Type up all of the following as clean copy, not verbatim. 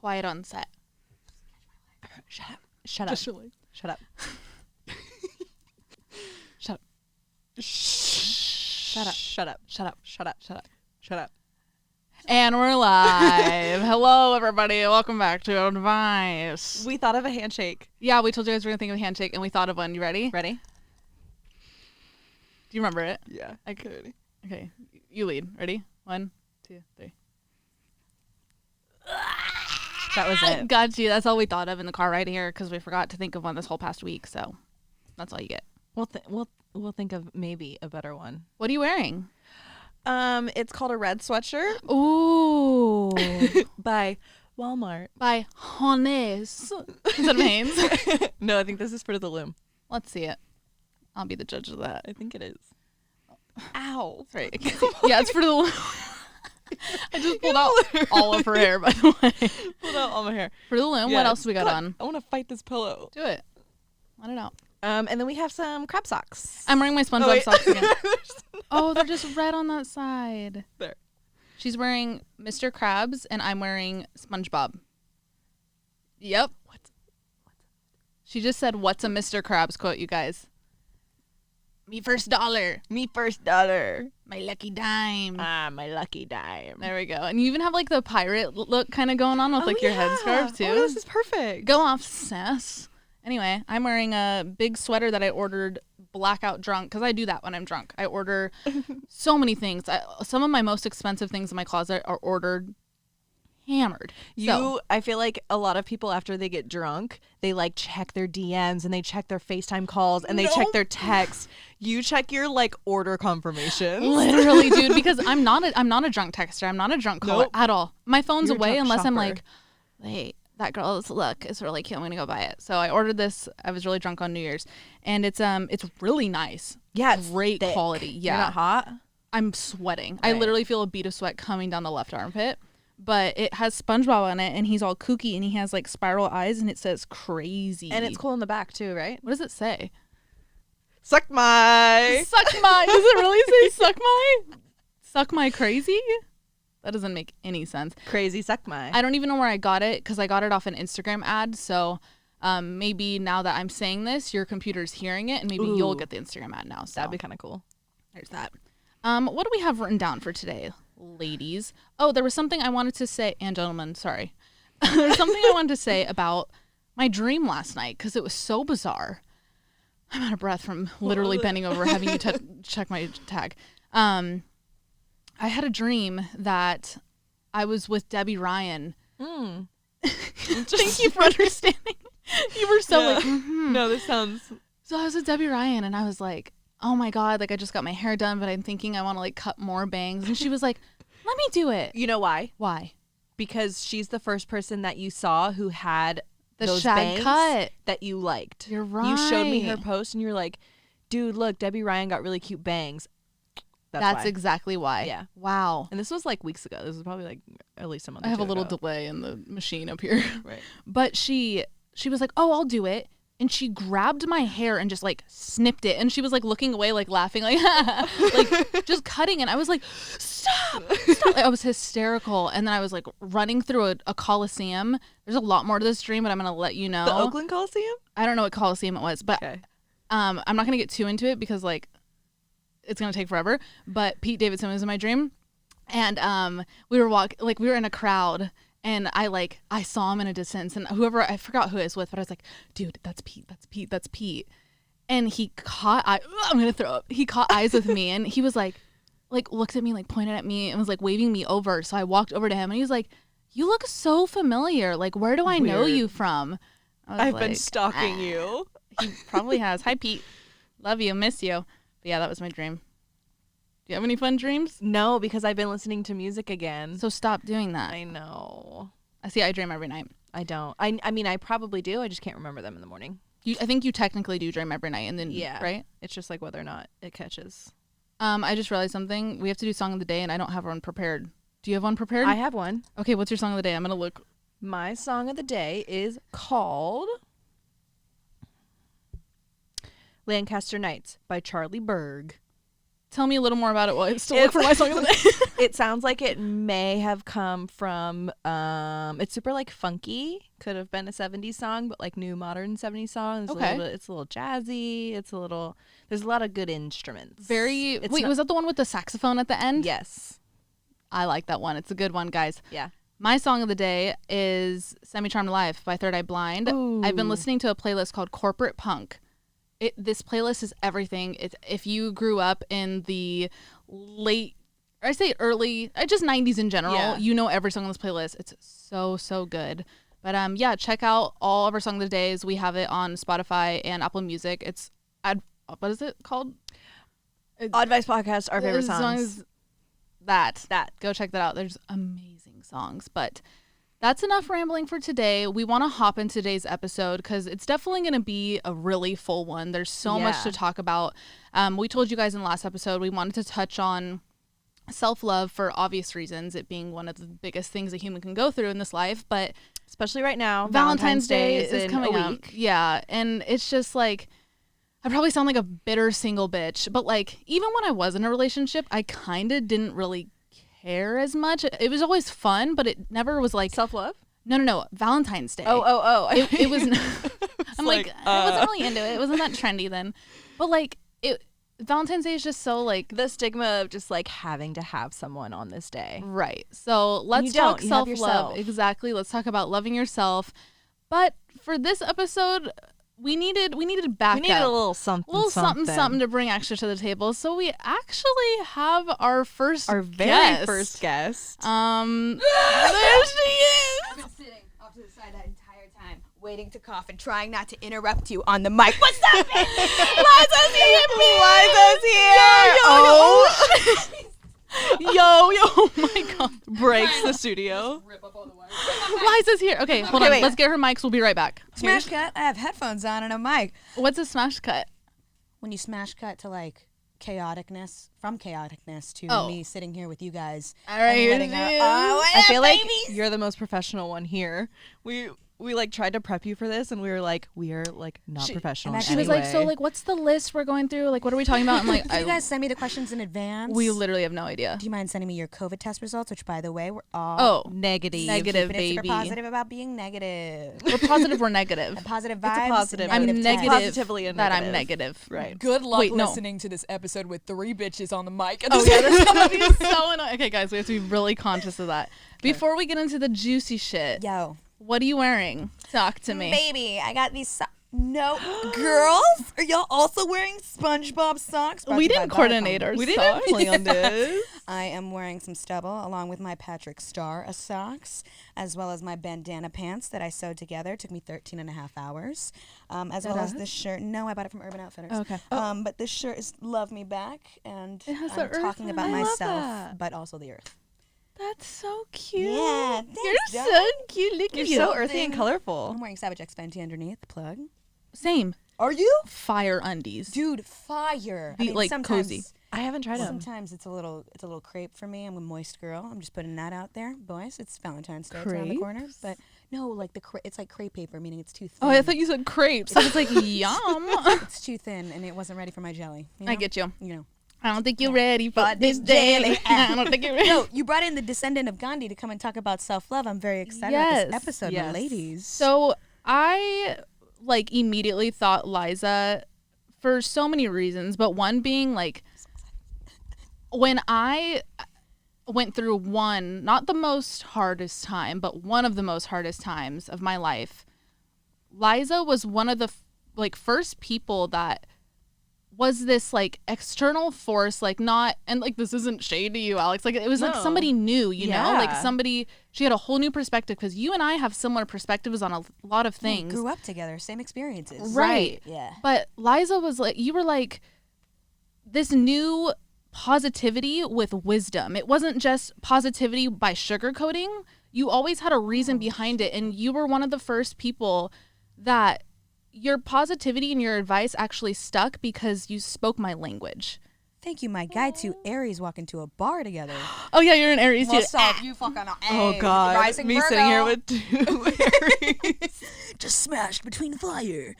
quiet on set. Shut up. Shut up. Shut up. Shut up. Shut up. Shut up. Shut up. Shut up. Shut up. Shut up. And we're live. Hello, everybody. Welcome back to Oddvice. We thought of a handshake. Yeah, we told you guys we were going to think of a handshake, and we thought of one. You ready? Ready? Do you remember it? Yeah. Ready. Okay. You lead. Ready? 1, 2, 3. That was it. Got you. That's all we thought of in the car right here because we forgot to think of one this whole past week. So that's all you get. We'll think of maybe a better one. What are you wearing? It's called a red sweatshirt. Ooh. By Walmart. By Honest. Is that Hanes? No, I think this is for the loom. Let's see it. I'll be the judge of that. I think it is. Ow. Sorry, I can't see. Yeah, it's for the loom. I just pulled out all of her hair, by the way. Pulled out all my hair. For the loom, what else we got on? I want to fight this pillow. Do it. Let it out. And then we have some crab socks. I'm wearing my SpongeBob socks again. Oh, they're just red on that side. There. She's wearing Mr. Krabs, and I'm wearing SpongeBob. Yep. She just said, "What's a Mr. Krabs?" quote, you guys. Me first dollar. Me first dollar. My lucky dime. Ah, my lucky dime. There we go. And you even have like the pirate look kind of going on with like your headscarf too. Oh, this is perfect. Go off, sis. Anyway, I'm wearing a big sweater that I ordered blackout drunk because I do that when I'm drunk. I order so many things. Some of my most expensive things in my closet are ordered hammered. I feel like a lot of people after they get drunk, they like check their DMs and they check their FaceTime calls and they check their texts. You check your like order confirmations. Literally, dude, because I'm not a drunk texter. I'm not a drunk caller at all. My phone's away unless I'm like, hey, that girl's look is really cute. I'm gonna go buy it. So I ordered this. I was really drunk on New Year's, and it's really nice. Yeah, it's great thick. quality. Yeah, you're not hot. I'm sweating. Right. I literally feel a bead of sweat coming down the left armpit. But it has SpongeBob on it, and he's all kooky, and he has like spiral eyes, and it says crazy. And it's cool in the back too, right? What does it say? Suck my. Suck my. Does it really say suck my? Suck my crazy? That doesn't make any sense. Crazy suck my. I don't even know where I got it because I got it off an Instagram ad. So maybe now that I'm saying this, your computer's hearing it, and maybe you'll get the Instagram ad now. So that'd be kind of cool. There's that. What do we have written down for today, ladies? Oh, there was something I wanted to say, and gentlemen, sorry. There's something I wanted to say about my dream last night because it was so bizarre. I'm out of breath from literally bending over having you check my tag. I had a dream that I was with Debbie Ryan. Thank you for understanding. You were so like, No, this sounds. So I was with Debbie Ryan, and I was like, oh my God, like I just got my hair done, but I'm thinking I want to like cut more bangs. And she was like, let me do it. You know why? Why? Because she's the first person that you saw who had those shag bangs cut that you liked. You're right. You showed me her post, and you were like, dude, look, Debbie Ryan got really cute bangs. That's why. exactly why. Yeah. Wow. And this was like weeks ago. This was probably like at least a month. I have a little ago. delay in the machine up here. Right. But she was like, oh, I'll do it. And she grabbed my hair and just like snipped it. And she was like looking away, like laughing, like, like just cutting. And I was like, stop. Like, I was hysterical. And then I was like running through a Coliseum. There's a lot more to this dream, but I'm going to let you know. The Oakland Coliseum? I don't know what Coliseum it was, but okay. I'm not going to get too into it because like it's going to take forever. But Pete Davidson was in my dream. And we were in a crowd. And I saw him in a distance, and I forgot who I was with, but I was like, dude, that's Pete. And he caught, I'm going to throw up. He caught eyes with me, and he was like looked at me, like pointed at me and was like waving me over. So I walked over to him, and he was like, you look so familiar. Like, where do I know you from? I've been stalking you. He probably has. Hi, Pete. Love you. Miss you. But yeah, that was my dream. Do you have any fun dreams? No, because I've been listening to music again. So stop doing that. I know. I dream every night. I don't. I mean, I probably do. I just can't remember them in the morning. I think you technically do dream every night, and then right? It's just like whether or not it catches. I just realized something. We have to do song of the day, and I don't have one prepared. Do you have one prepared? I have one. Okay, what's your song of the day? I'm gonna look. My song of the day is called Lancaster Nights by Charlie Berg. Tell me a little more about it while I still look for my song of the day. It sounds like it may have come from it's super like funky. Could have been a 70s song, but like new modern 70s song. It's Okay. It's a little jazzy. There's a lot of good instruments. Was that the one with the saxophone at the end? Yes. I like that one. It's a good one, guys. Yeah. My song of the day is Semi Charmed Life by Third Eye Blind. Ooh. I've been listening to a playlist called Corporate Punk. This playlist is everything. If you grew up in the early, just 90s in general, you know every song on this playlist. It's so good. But yeah, check out all of our song of the days. We have it on Spotify and Apple Music. It's what is it called? Oddvice podcast, our favorite songs. That. Go check that out. There's amazing songs. But that's enough rambling for today. We want to hop into today's episode because it's definitely going to be a really full one. There's so much to talk about. We told you guys in the last episode we wanted to touch on self-love for obvious reasons, it being one of the biggest things a human can go through in this life. But especially right now, Valentine's Day is coming a up. week. Yeah, and it's just like, I probably sound like a bitter single bitch, but like even when I was in a relationship, I kind of didn't really care as much. It was always fun, but it never was like self-love. No. Valentine's Day. Oh. It was. I'm like I wasn't really into it. It wasn't that trendy then, but like Valentine's Day is just so like the stigma of just like having to have someone on this day. Right. So let's talk You have self-love. yourself. Exactly. Let's talk about loving yourself. But for this episode, we needed backup. We needed a little something. To bring extra to the table. So we actually have our very first guest. There she is. I've been sitting off to the side that entire time, waiting to cough and trying not to interrupt you on the mic. What's up, Liza's here. Yo, oh my god. Breaks the studio. Rip up all the wires. Liza's here. Okay, hold on. wait. Let's get her mics. We'll be right back. Smash cut. I have headphones on and a mic. What's a smash cut? When you smash cut to like chaoticness, from chaoticness to me sitting here with you guys. All right, and letting I feel like you're the most professional one here. We like tried to prep you for this, and we were like not professional. and She was like, so like, what's the list we're going through? Like, what are we talking about? I'm like, Did you guys send me the questions in advance? we literally have no idea. Do you mind sending me your COVID test results? Which, by the way, we're all negative, keeping it super baby. positive about being negative. We're positive. We're negative. And positive It's a vibes. positive. I'm negative negative tests. Positively a that I'm negative. negative. Right. Good luck Wait, no. listening to this episode with 3 bitches on the mic. Oh yeah, that's gonna be so annoying. Okay, guys, we have to be really conscious of that. Before we get into the juicy shit, Yo. what are you wearing? Talk to me. Baby, I got these no girls. Are y'all also wearing SpongeBob socks? Brought We to you by didn't coordinate Viacom. our We socks. didn't plan this. I am wearing some stubble along with my Patrick Star socks, as well as my bandana pants that I sewed together. It took me 13 and a half hours. As well as this shirt. No, I bought it from Urban Outfitters. Okay. But this shirt is Love Me Back, and It has I'm the earth talking on about it. I love myself, that. but also the earth. That's so cute. Yeah, You're thanks, so darling. cute. Look You're at you. so earthy and colorful. I'm wearing Savage X Fenty underneath. Plug. Same. Are you? Fire undies. Dude, fire. Be, like, sometimes, cozy. I haven't tried them. Sometimes it's a little crepe for me. I'm a moist girl. I'm just putting that out there, boys. It's Valentine's Day. It's around the corner, but no, like it's like crepe paper, meaning it's too thin. Oh, I thought you said crepes. I was like, yum. It's too thin, and it wasn't ready for my jelly. You I know? get you. You know. I don't think you're ready for But this this jelly. jelly. I don't think you're ready. No, you brought in the descendant of Gandhi to come and talk about self-love. I'm very excited about Yes, this episode, my ladies. So I like immediately thought Liza for so many reasons, but one being like when I went through one, not the most hardest time, but one of the most hardest times of my life, Liza was one of the first people that was this like external force, like not, and like this isn't shade to you, Alex, like it was like No. somebody new, you know, like Yeah. somebody, she had a whole new perspective because you and I have similar perspectives on a lot of We things. grew up together, same experiences. Right. Yeah. But Liza was like, you were like this new positivity with wisdom. It wasn't just positivity by sugarcoating. You always had a reason behind it. And you were one of the first people that your positivity and your advice actually stuck because you spoke my language. Thank you, my guy. Two Aries walk into a bar together. Oh yeah, you're an Aries too. What's up? You fucking Oh God, Rising me Virgo. sitting here with 2 Aries. Just smashed between fire.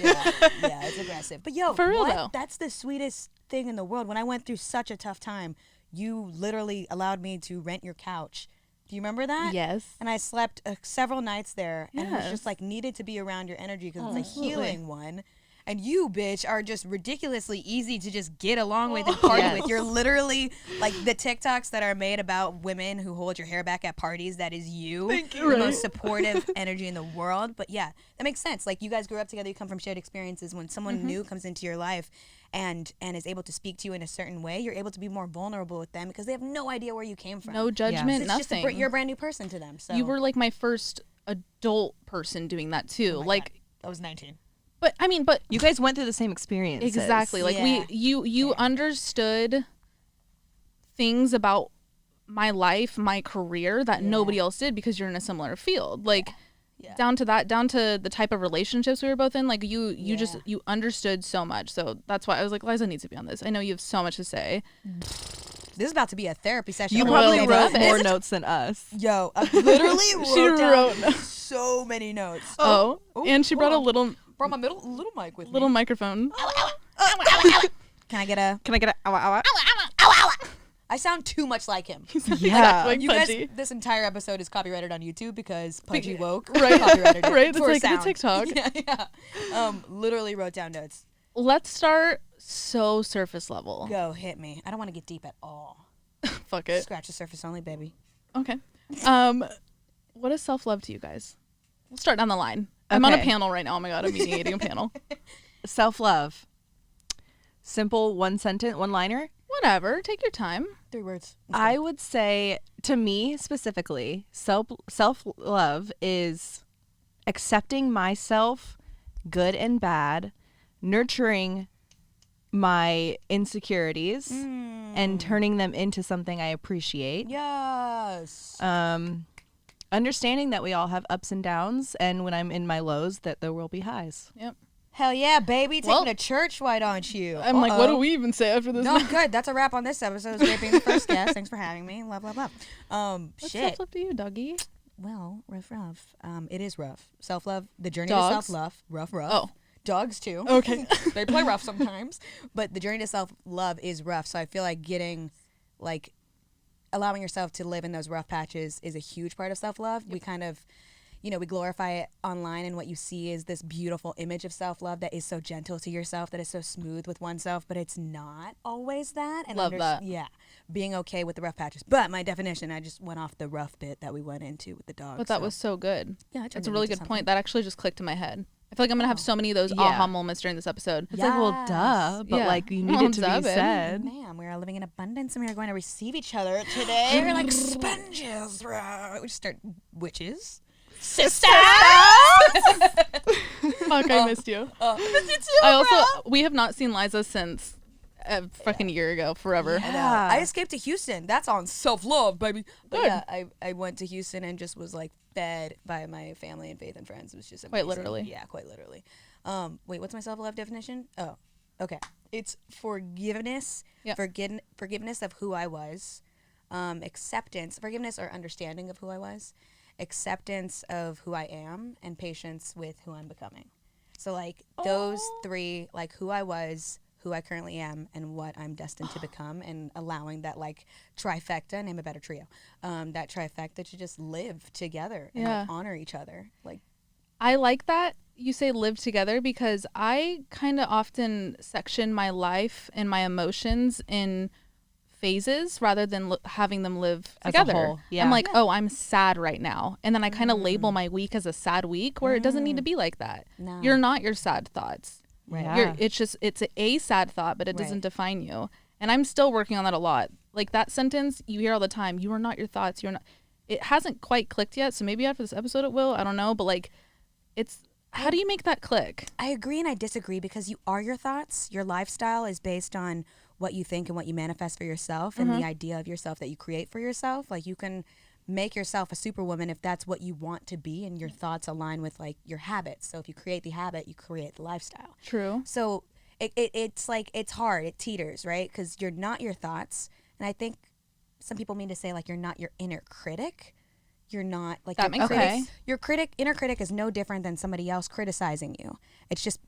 Yeah, it's aggressive. But yo, For real, what? though. That's the sweetest thing in the world. When I went through such a tough time, you literally allowed me to rent your couch. Do you remember that? Yes. And I slept several nights there, and it was Yes. just like needed to be around your energy because it's a Absolutely. healing one. And you, bitch, are just ridiculously easy to just get along with and party with. You're literally like the TikToks that are made about women who hold your hair back at parties. That is you. Thank you. The most supportive energy in the world. But yeah, that makes sense. Like you guys grew up together. You come from shared experiences. When someone new comes into your life and is able to speak to you in a certain way, you're able to be more vulnerable with them because they have no idea where you came from. No judgment, It's just nothing. you're a brand new person to them. So You were like my first adult person doing that too. Oh my like, God. I was 19. but I mean, but You guys went through the same experiences. exactly. Like Yeah. you understood things about my life, my career that nobody else did because you're in a similar field. Like Yeah. down to the type of relationships we were both in. Like you just you understood so much. So that's why I was like, Liza needs to be on this. I know you have so much to say. This is about to be a therapy session. You I'm probably really wrote excited. more notes than us. Yo, I literally She wrote down wrote- so many notes. Oh, and she brought a hold little Brought my little mic with little me. microphone. Can I get a? Can I get a ow, ow, I sound too much like him. Yeah. Like You guys, Pudgy. this entire episode is copyrighted on YouTube because Pudgy woke. Right. Copyrighted it Right, it's for like the sound. TikTok. Yeah. Literally wrote down notes. Let's start so surface level. Go, hit me. I don't want to get deep at all. Fuck it. Scratch the surface only, baby. Okay. What is self-love to you guys? We'll start down the line. I'm on a Okay. panel right now. Oh my god, I'm mediating a panel. Self-love. Simple one sentence, one liner. Whatever. Take your time. 3 words. I would say, to me specifically, self-love is accepting myself, good and bad, nurturing my insecurities, and turning them into something I appreciate. Yes. Understanding that we all have ups and downs, and when I'm in my lows, that there will be highs. Yep. Hell yeah, baby. Taking Well, to church, why don't you? I'm like, what do we even say after this? No, good. That's a wrap on this episode. It was great being the first guest. Thanks for having me. Love, love, love. What's Shit. self-love to you, doggy? Well, rough. It is rough. Self-love, the journey Dogs? to self-love, rough. Oh. Dogs too. Okay. They play rough sometimes, but the journey to self-love is rough. So I feel like allowing yourself to live in those rough patches is a huge part of self-love. We kind of, we glorify it online, and what you see is this beautiful image of self-love that is so gentle to yourself, that is so smooth with oneself, but it's not always that. And Love that. Yeah, being okay with the rough patches. But my definition, I just went off the rough bit that we went into with the dogs. But that so. was so good. Yeah, I turned That's a it really into good something. point. That actually just clicked in my head. I feel like I'm gonna have so many of those Yeah. aha moments during this episode. It's like, well, duh, but Yeah. like you Well, need it to duh, be babe. said. Ma'am, we are living in abundance and we are going to receive each other today. We're like sponges. We just start witches. Sisters! Fuck, I missed you. I also we have not seen Liza since a fucking year ago, forever. Yeah. I escaped to Houston. That's on Self-love, baby. But yeah, I went to Houston and just was like fed by my family and faith and friends. It was just amazing. Quite literally. Yeah, quite literally. Wait, what's my self-love definition? Oh, okay. It's forgiveness. Yep. Forgiveness of who I was. Acceptance, forgiveness or understanding of who I was. Acceptance of who I am, and patience with who I'm becoming. So like those three, like who I was, who I currently am, and what I'm destined to become, and allowing that like trifecta, name a better trio, that trifecta to just live together and Yeah. like, honor each other. Like, I like that you say live together, because I kind of often section my life and my emotions in phases rather than having them live As a together. whole, yeah. I'm like, oh, I'm sad right now. And then I kind of label my week as a sad week, where it doesn't need to be like that. No. You're not your sad thoughts. Right. Yeah. It's a sad thought, but it doesn't Right. define you. And I'm still working on that a lot. Like that sentence you hear all the time, you are not your thoughts. You're not. It hasn't quite clicked yet. So maybe after this episode it will. I don't know. But like, how do you make that click? I agree and I disagree, because you are your thoughts. Your lifestyle is based on what you think and what you manifest for yourself, and the idea of yourself that you create for yourself. Like you can make yourself a superwoman if that's what you want to be, and your thoughts align with like your habits. So if you create the habit, you create the lifestyle. True. So it's like, it's hard. It teeters, right? Because you're not your thoughts. And I think some people mean to say like you're not your inner critic. you're not like That your makes critic, sense. your inner critic is no different than somebody else criticizing you. It's just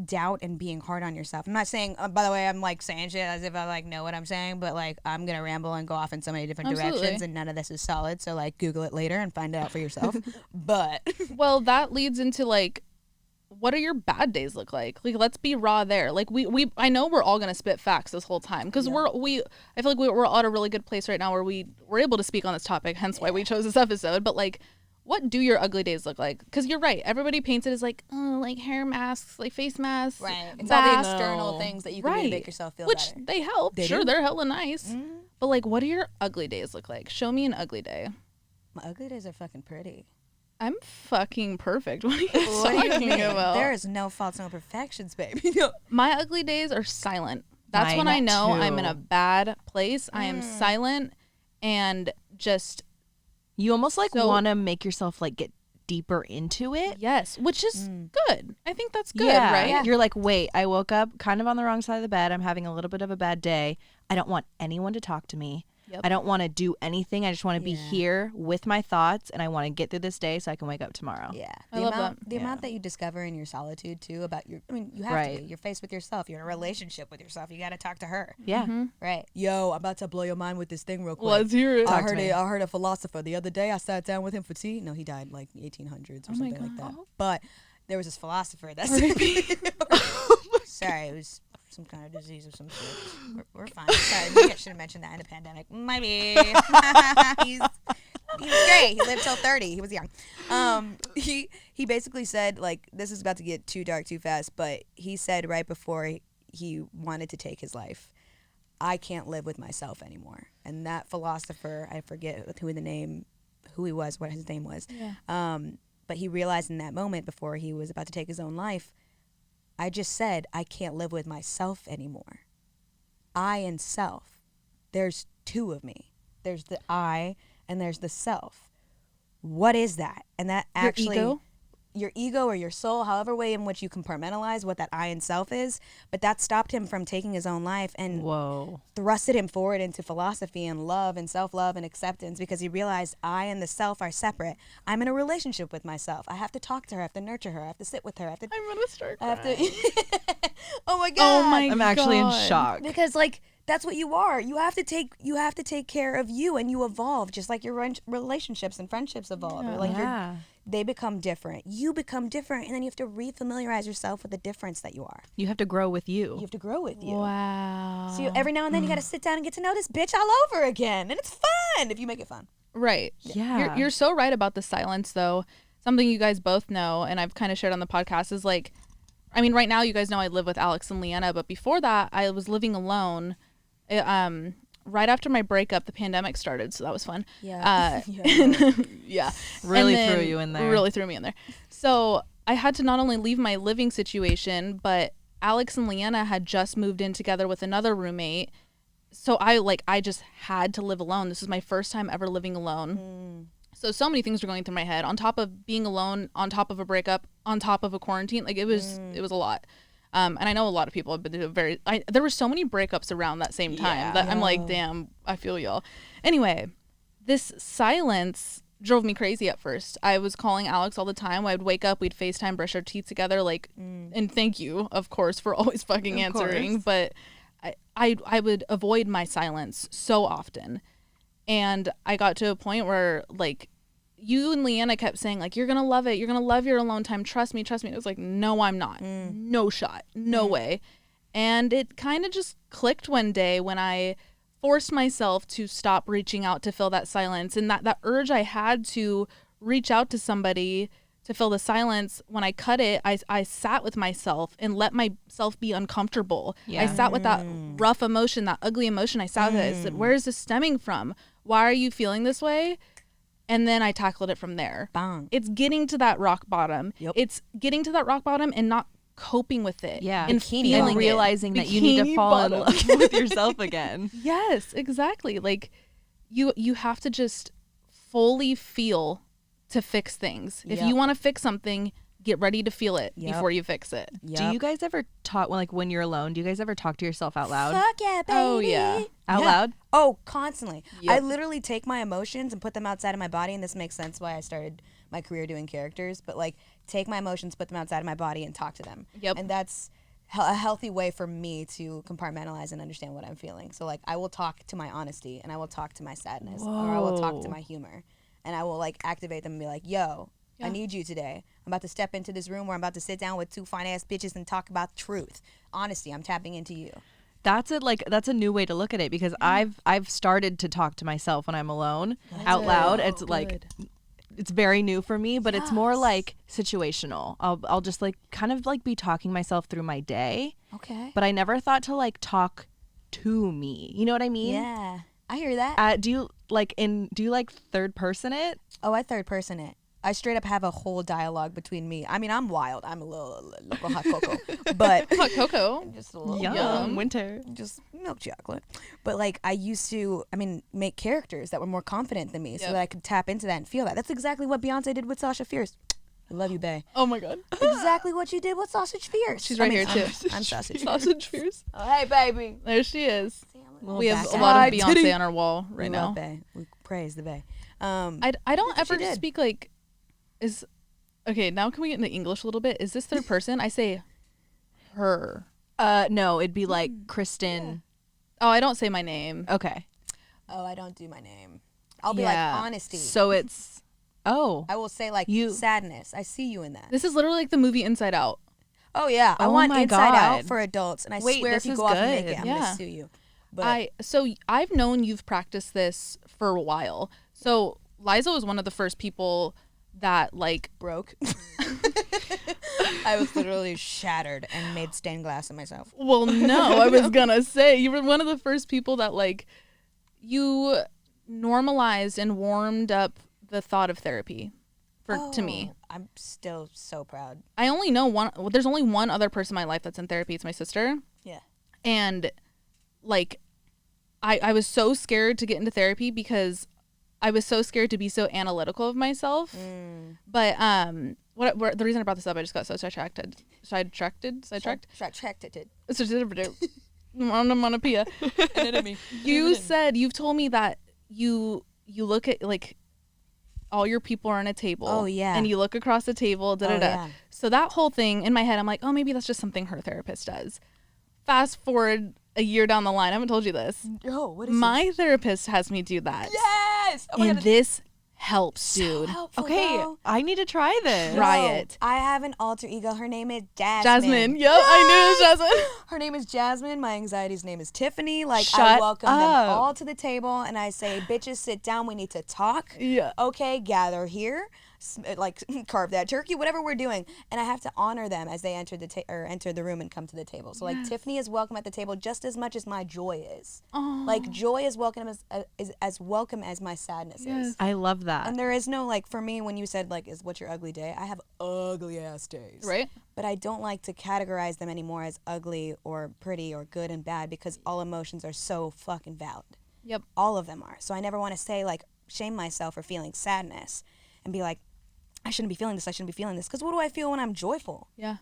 doubt and being hard on yourself. I'm not saying, by the way, I'm like saying shit as if I like know what I'm saying, but like I'm gonna ramble and go off in so many different Absolutely. directions, and none of this is solid. So like Google it later and find it out for yourself. But Well, that leads into like, what do your bad days look like? Like, let's be raw there. Like, we I know we're all gonna spit facts this whole time because I feel like we're all at a really good place right now where we're able to speak on this topic. Hence why we chose this episode. But like, what do your ugly days look like? Because you're right. Everybody paints it as like, oh, like hair masks, like face masks. right, it's all the baths. external things that you can do to make yourself feel Which better. they help. They Sure, do. they're hella nice. But like, what do your ugly days look like? Show me an ugly day. My ugly days are fucking pretty. I'm fucking perfect. What are you What do you talking mean? about? There is no faults, no perfections, baby. My ugly days are silent. That's when Mine I know I'm in too. a bad place. I am silent and just You almost like So- want to make yourself like get deeper into it. yes, which is good. I think that's good, Yeah. right? Yeah. You're like, wait, I woke up kind of on the wrong side of the bed. I'm having a little bit of a bad day. I don't want anyone to talk to me. Yep. I don't want to do anything. I just want to be Yeah. here with my thoughts, and I want to get through this day so I can wake up tomorrow. Yeah, I love amount, that. The amount that you discover in your solitude too about your. I mean, you have to Right. be. You're faced with yourself. You're in a relationship with yourself. You got to talk to her. Yeah. Right. Yo, I'm about to blow your mind with this thing real quick. Let's hear it. I Talk to heard me. it. I heard a philosopher the other day. I sat down with him for tea. No, he died like 1800s or something like that. But there was this philosopher that said, sorry, it was some kind of disease of some sort. We're fine. Sorry, maybe I should have mentioned that in the pandemic. Maybe. He was great. He lived till 30. He was young. He basically said, like, this is about to get too dark too fast, but he said right before he wanted to take his life, I can't live with myself anymore. And that philosopher, I forget who he was, what his name was. Yeah. But he realized in that moment before he was about to take his own life, I just said, I can't live with myself anymore. I and self. There's two of me. There's the I and there's the self. What is that? And that actually, your ego or your soul, however way in which you compartmentalize what that I and self is, but that stopped him from taking his own life and Whoa. thrusted him forward into philosophy and love and self-love and acceptance because he realized I and the self are separate. I'm in a relationship with myself. I have to talk to her. I have to nurture her. I have to sit with her. I have to. I'm gonna start I have crying. to. Oh my god. Oh my I'm actually in God. shock. Because like that's what you are. You have to take care of you, and you evolve just like your relationships and friendships evolve. Or like Yeah. they become different. You become different, and then you have to refamiliarize yourself with the difference that you are. You have to grow with you. You have to grow with you. Wow. So every now and then you got to sit down and get to know this bitch all over again, and it's fun if you make it fun. Right. Yeah. You're so right about the silence, though. Something you guys both know, and I've kind of shared on the podcast, is like, I mean, right now you guys know I live with Alex and Leanna, but before that, I was living alone. Right after my breakup, the pandemic started, so that was fun. Yeah. Yeah. Really And threw then- you in there. Really threw me in there. So I had to not only leave my living situation, but Alex and Leanna had just moved in together with another roommate. So I just had to live alone. This was my first time ever living alone. So many things were going through my head on top of being alone, on top of a breakup, on top of a quarantine. Like it was a lot. And I know a lot of people have been through there were so many breakups around that same time that I'm like, damn, I feel y'all. Anyway, this silence drove me crazy at first. I was calling Alex all the time. I'd wake up, we'd FaceTime, brush our teeth together, like, and thank you, of course, for always fucking answering. But I would avoid my silence so often. And I got to a point where, like, you and Leanna kept saying, like, you're going to love it. You're going to love your alone time. Trust me, trust me. It was like, no, I'm not. No shot. No way. And it kind of just clicked one day when I forced myself to stop reaching out to fill that silence. And that urge I had to reach out to somebody to fill the silence, when I cut it, I sat with myself and let myself be uncomfortable. Yeah. I sat with that rough emotion, that ugly emotion. I sat with it. I said, where is this stemming from? Why are you feeling this way? And then I tackled it from there. Bang. It's getting to that rock bottom. Yep. It's getting to that rock bottom and not coping with it. Yeah. And Bikini feeling bottom. And it. realizing that you need to Bikini fall in bottom. love with yourself again. Yes, exactly. Like you have to just fully feel to fix things. If Yep. you want to fix something, get ready to feel it Yep. before you fix it. Do you guys ever talk when you're alone? Do you guys ever talk to yourself out loud? Fuck yeah, baby. Oh, yeah. Out loud? Oh, constantly. Yep. I literally take my emotions and put them outside of my body, and this makes sense why I started my career doing characters. But like, take my emotions, put them outside of my body, and talk to them. Yep. And that's a healthy way for me to compartmentalize and understand what I'm feeling. So like, I will talk to my honesty, and I will talk to my sadness, or I will talk to Whoa. my humor, and I will like activate them and be like, "Yo, I need you today. I'm about to step into this room where I'm about to sit down with two fine ass bitches and talk about truth, honesty. I'm tapping into you." That's a new way to look at it, because I've started to talk to myself when I'm alone out loud. It's like it's very new for me, but it's more like situational. I'll just like kind of like be talking myself through my day. Okay. But I never thought to like talk to me. You know what I mean? Yeah, I hear that. Do you like third person it? Oh, I third person it. I straight up have a whole dialogue between me. I mean, I'm wild. I'm a little hot cocoa, but Hot cocoa. just a little Yum. Winter. just milk chocolate. But like, I used to, make characters that were more confident than me, so Yep. that I could tap into that and feel that. That's exactly what Beyonce did with Sasha Fierce. I love you, bae. Oh my god. Exactly what you did with Sausage Fierce. She's right here too. I'm Sausage Fierce. Sausage Fierce. Oh, hey, baby. There she is. Little We have back a lot out. of Beyonce on our wall right We love now. bae. We praise the bae. I don't That's what ever she did. speak like is okay. Now can we get into English a little bit? Is this third person? I say her. No, it'd be like Kristen. Oh, I don't say my name. Okay. Oh, I don't do my name. I'll be Yeah. like, honesty. So it's I will say like You- sadness. I see you in that. This is literally like the movie Inside Out. Oh yeah, I Oh want my Inside Out God. for adults, and I Wait, swear if this you is go off and make good. it, I'm Yeah. gonna sue you. But I've known you've practiced this for a while. So Liza was one of the first people that like broke. I was literally shattered and made stained glass of myself. Well, no, I was gonna say you were one of the first people that like you normalized and warmed up the thought of therapy to me. I'm still so proud. I only know one. Well, there's only one other person in my life that's in therapy. It's my sister. Yeah. And like, I was so scared to get into therapy because I was so scared to be so analytical of myself. But what the reason I brought this up, I just got so sidetracked. Onomatopoeia. You've told me that you look at like all your people are on a table. Oh, yeah. And you look across the table. yeah. So that whole thing in my head, I'm like, oh, maybe that's just something her therapist does. Fast forward a year down the line, I haven't told you this. Oh, what is My therapist has me do that. Yes. Oh my And God, this helps, so dude. helpful, okay. bro. I need to try this. Try Yo, it. I have an alter ego. Her name is Jasmine. Jasmine. Yep, I knew it was Jasmine. Her name is Jasmine. My anxiety's name is Tiffany. Like, I Shut welcome them up. all to the table, and I say, bitches, sit down. We need to talk. Yeah. Okay, gather here. Like, carve that turkey, whatever we're doing. And I have to honor them as they enter the room and come to the table. So, like, Tiffany is welcome at the table just as much as my joy is. Like, joy is welcome as welcome as my sadness is. I love that. And there is no, like, for me, when you said, like, what's your ugly day? I have ugly ass days. Right? But I don't like to categorize them anymore as ugly or pretty or good and bad because all emotions are so fucking valid. Yep. All of them are. So I never want to say, like, shame myself for feeling sadness and be like, I shouldn't be feeling this. I shouldn't be feeling this. Because what do I feel when I'm joyful? Yeah.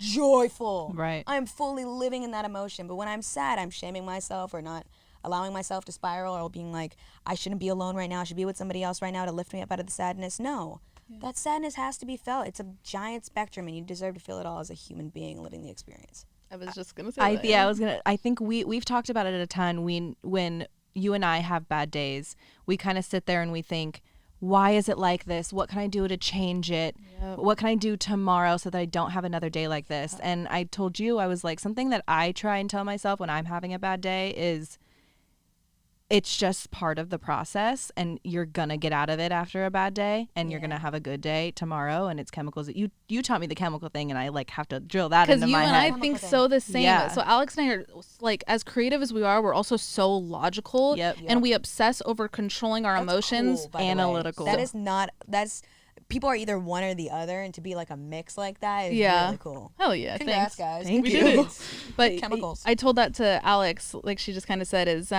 Joyful. Right. I'm fully living in that emotion. But when I'm sad, I'm shaming myself or not allowing myself to spiral or being like, I shouldn't be alone right now. I should be with somebody else right now to lift me up out of the sadness. No. That sadness has to be felt. It's a giant spectrum, and you deserve to feel it all as a human being living the experience. I was just gonna say that. I think we've talked about it a ton. When you and I have bad days, we kind of sit there and we think, why is it like this? What can I do to change it? Yep. What can I do tomorrow so that I don't have another day like this? And I told you, I was like, something that I try and tell myself when I'm having a bad day is it's just part of the process, and you're gonna get out of it after a bad day, and you're gonna have a good day tomorrow. And it's chemicals. You taught me the chemical thing, and I like have to drill that Because into you my and head. I think so the same. Yeah. So Alex and I are like, as creative as we are, we're also so logical. Yep. And we obsess over controlling our emotions. Cool, by the way. Analytical. That's people are either one or the other, and to be like a mix like that is Yeah. really cool. Hell yeah. Congrats, Thanks. guys. Thank We you. did it. But Chemicals. I told that to Alex, like she just kind of said, is,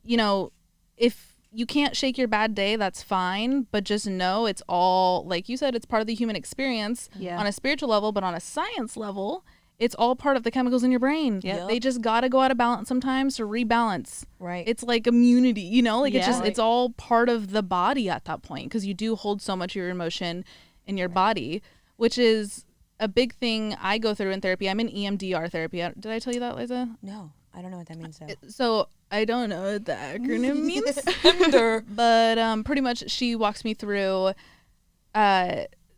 you know, if you can't shake your bad day, that's fine, but just know it's all, like you said, it's part of the human experience on a spiritual level, but on a science level, it's all part of the chemicals in your brain. Yep. They just got to go out of balance sometimes to rebalance. Right. It's like immunity, you know, like it's just, Right. it's all part of the body at that point, because you do hold so much of your emotion in your body, which is a big thing I go through in therapy. I'm in EMDR therapy. Did I tell you that, Liza? No, I don't know what that means though. So I don't know what the acronym means, but pretty much she walks me through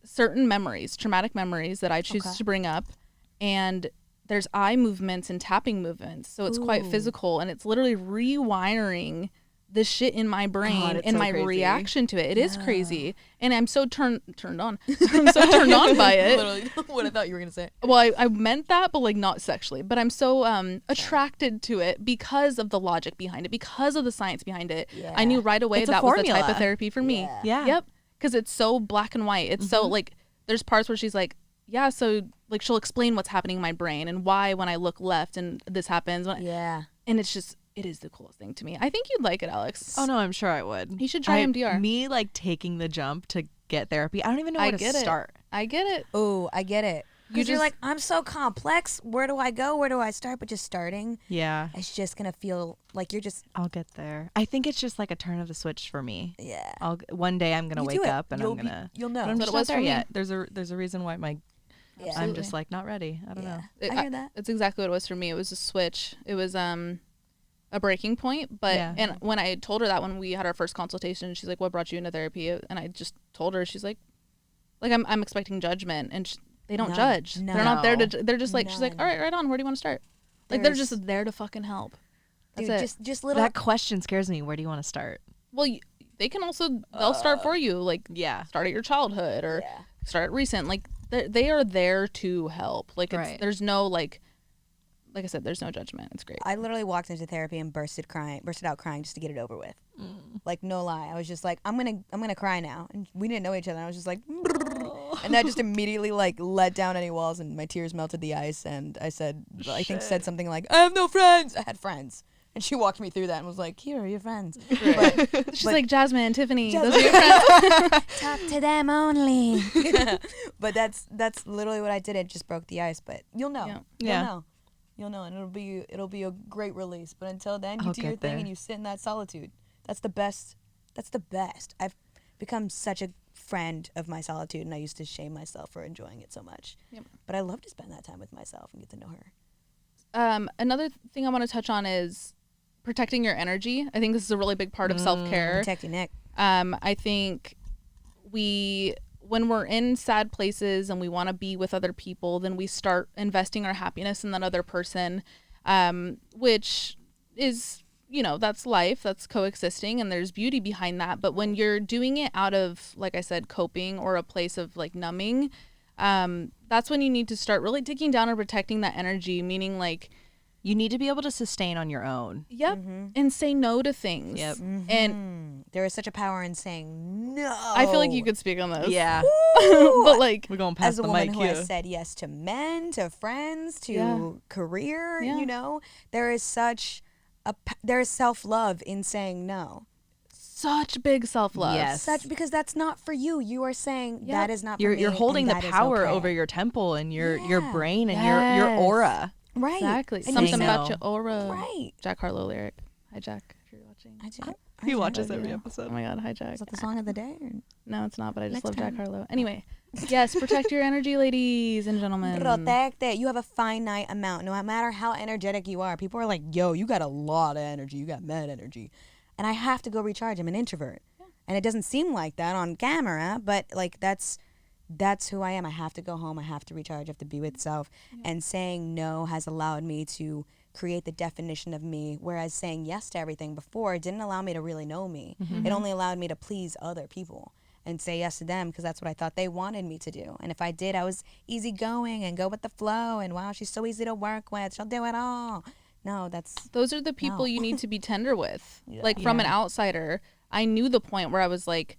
certain memories, traumatic memories that I choose to bring up, and there's eye movements and tapping movements, so it's quite physical, and it's literally rewiring the shit in my brain it's and so my crazy. reaction to it. It is crazy, and I'm so turned on. I'm so turned on by it. Literally what I thought you were gonna say. Well, I meant that, but like not sexually. But I'm so attracted to it because of the logic behind it, because of the science behind it. Yeah. I knew right away It's a that was the type formula. of therapy for me. Yeah. Yep. Because it's so black and white. It's so like, there's parts where she's like, yeah, so like she'll explain what's happening in my brain and why when I look left and this happens. Yeah. And it's just, it is the coolest thing to me. I think you'd like it, Alex. Oh no, I'm sure I would. You should try MDR. Me like taking the jump to get therapy. I don't even know where to get start. I get it. Oh, I get it. Because you're just- like, I'm so complex. Where do I go? Where do I start? But just starting, Yeah, it's just gonna feel like you're just I'll get there. I think it's just like a turn of the switch for me. yeah. One day I'm gonna You do wake it. up and You'll I'm be- gonna. you'll know. But I'm That's just what it not was there for me. yet. There's a reason why Yeah. I'm just like not ready. I don't know. I hear that. It's exactly what it was for me. It was a switch. It was a breaking point. But Yeah. and when I told her that when we had our first consultation, she's like, "What brought you into therapy?" And I just told her, she's like I'm expecting judgment, and they don't None. judge. No. They're not there to. They're just like she's like, None. "All right, right on. Where do you want to start?" Like they're There's- just there to fucking help. That's Dude, it. just little. That question scares me. Where do you want to start? Well, they can also they'll start for you. Like Yeah. start at your childhood or Yeah. start at recent. Like they are there to help. Like it's, Right. there's no like I said, there's no judgment. It's great. I literally walked into therapy and bursted out crying just to get it over with. Like no lie, I was just like, I'm gonna cry now, and we didn't know each other. And I was just like, and that just immediately like let down any walls, and my tears melted the ice. And I said something like, I have no friends. I had friends, and she walked me through that and was like, here are your friends. She's like Jasmine and Tiffany. Those are your friends. Talk to them only. But that's literally what I did. It just broke the ice. But you'll know. Yeah. Yeah. You'll know, and it'll be a great release. But until then, you I'll do your get thing there. and you sit in that solitude. That's the best. That's the best. I've become such a friend of my solitude, and I used to shame myself for enjoying it so much. Yep. But I love to spend that time with myself and get to know her. Another thing I want to touch on is protecting your energy. I think this is a really big part of self-care. Protect your neck. I think when we're in sad places and we want to be with other people, then we start investing our happiness in that other person, which is, that's life, that's coexisting, and there's beauty behind that. But when you're doing it out of, like I said, coping or a place of like numbing, that's when you need to start really digging down and protecting that energy, meaning like, You need to be able to sustain on your own. yep, and say no to things. Yep. And There is such a power in saying no. I feel like you could speak on this. Yeah. But like, We're going past as a the woman mic who here. has said yes to men, to friends, to Yeah. career, Yeah. there is such there is self-love in saying no. such big self-love. Yes. Because that's not for you. You are saying Yep. that is not for You're me. you're holding and the that is power okay. over your temple and your Yeah. brain and your Yes. aura. Right. Exactly. And Something saying about no. your aura. Right. Jack Harlow lyric. Hi, Jack, if you're watching. He watches Love every you. episode. Oh my God, hi, Jack. Is that the song of the day? Or? No, it's not, but I just Next love time. Jack Harlow. Anyway, yes, protect your energy, ladies and gentlemen. Protect it. You have a finite amount. No matter how energetic you are, people are like, yo, you got a lot of energy. You got mad energy. And I have to go recharge. I'm an introvert. And it doesn't seem like that on camera, but like that's who I am. I have to go home. I have to recharge. I have to be with self. And saying no has allowed me to create the definition of me, whereas saying yes to everything before didn't allow me to really know me. It only allowed me to please other people and say yes to them because that's what I thought they wanted me to do. And if I did, I was easygoing and go with the flow. And wow, she's so easy to work with. She'll do it all. No, that's Those are the people No. you need to be tender with. Like from an outsider, I knew the point where I was like,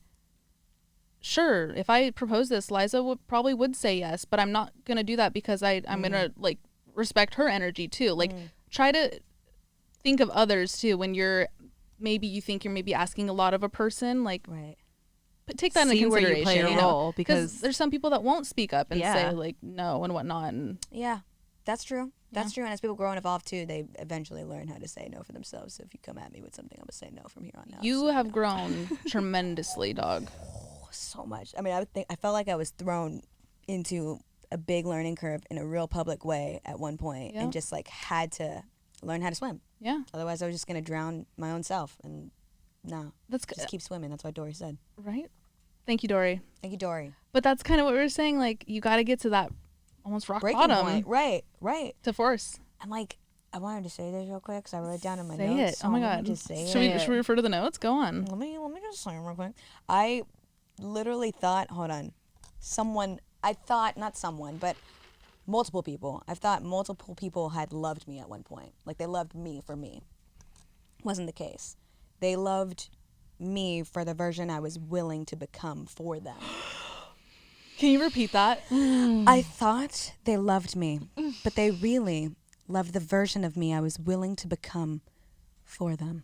sure, if I propose this, Liza probably would say yes, but I'm not going to do that because I'm going to like respect her energy too. Like try to think of others too when you're maybe you think you're maybe asking a lot of a person, like, Right. but take that See into where consideration. you play a you know? role, because there's some people that won't speak up and Yeah. say like no and whatnot. And Yeah, that's true. That's true. And as people grow and evolve too, they eventually learn how to say no for themselves. So if you come at me with something, I'm gonna say no from here on out. you So, have no. grown tremendously, dog. So much. I mean, I felt like I was thrown into a big learning curve in a real public way at one point, Yeah. and just like had to learn how to swim. Yeah, Otherwise, I was just gonna drown my own self. And no, that's good. just keep swimming. That's what Dory said. Right. Thank you, Dory. Thank you, Dory. But that's kind of what we were saying. Like, you got to get to that almost rock Breaking bottom point. Right. Right. to force. And like, I wanted to say this real quick because I wrote it down in my Say notes. it. So Oh my let me God. Just say Should it. we refer to the notes? Go on. Let me just say it real quick. I literally thought, hold on, but multiple people. I thought multiple people had loved me at one point. Like they loved me for me. Wasn't the case. They loved me for the version I was willing to become for them. Can you repeat that? I thought they loved me, but they really loved the version of me I was willing to become for them.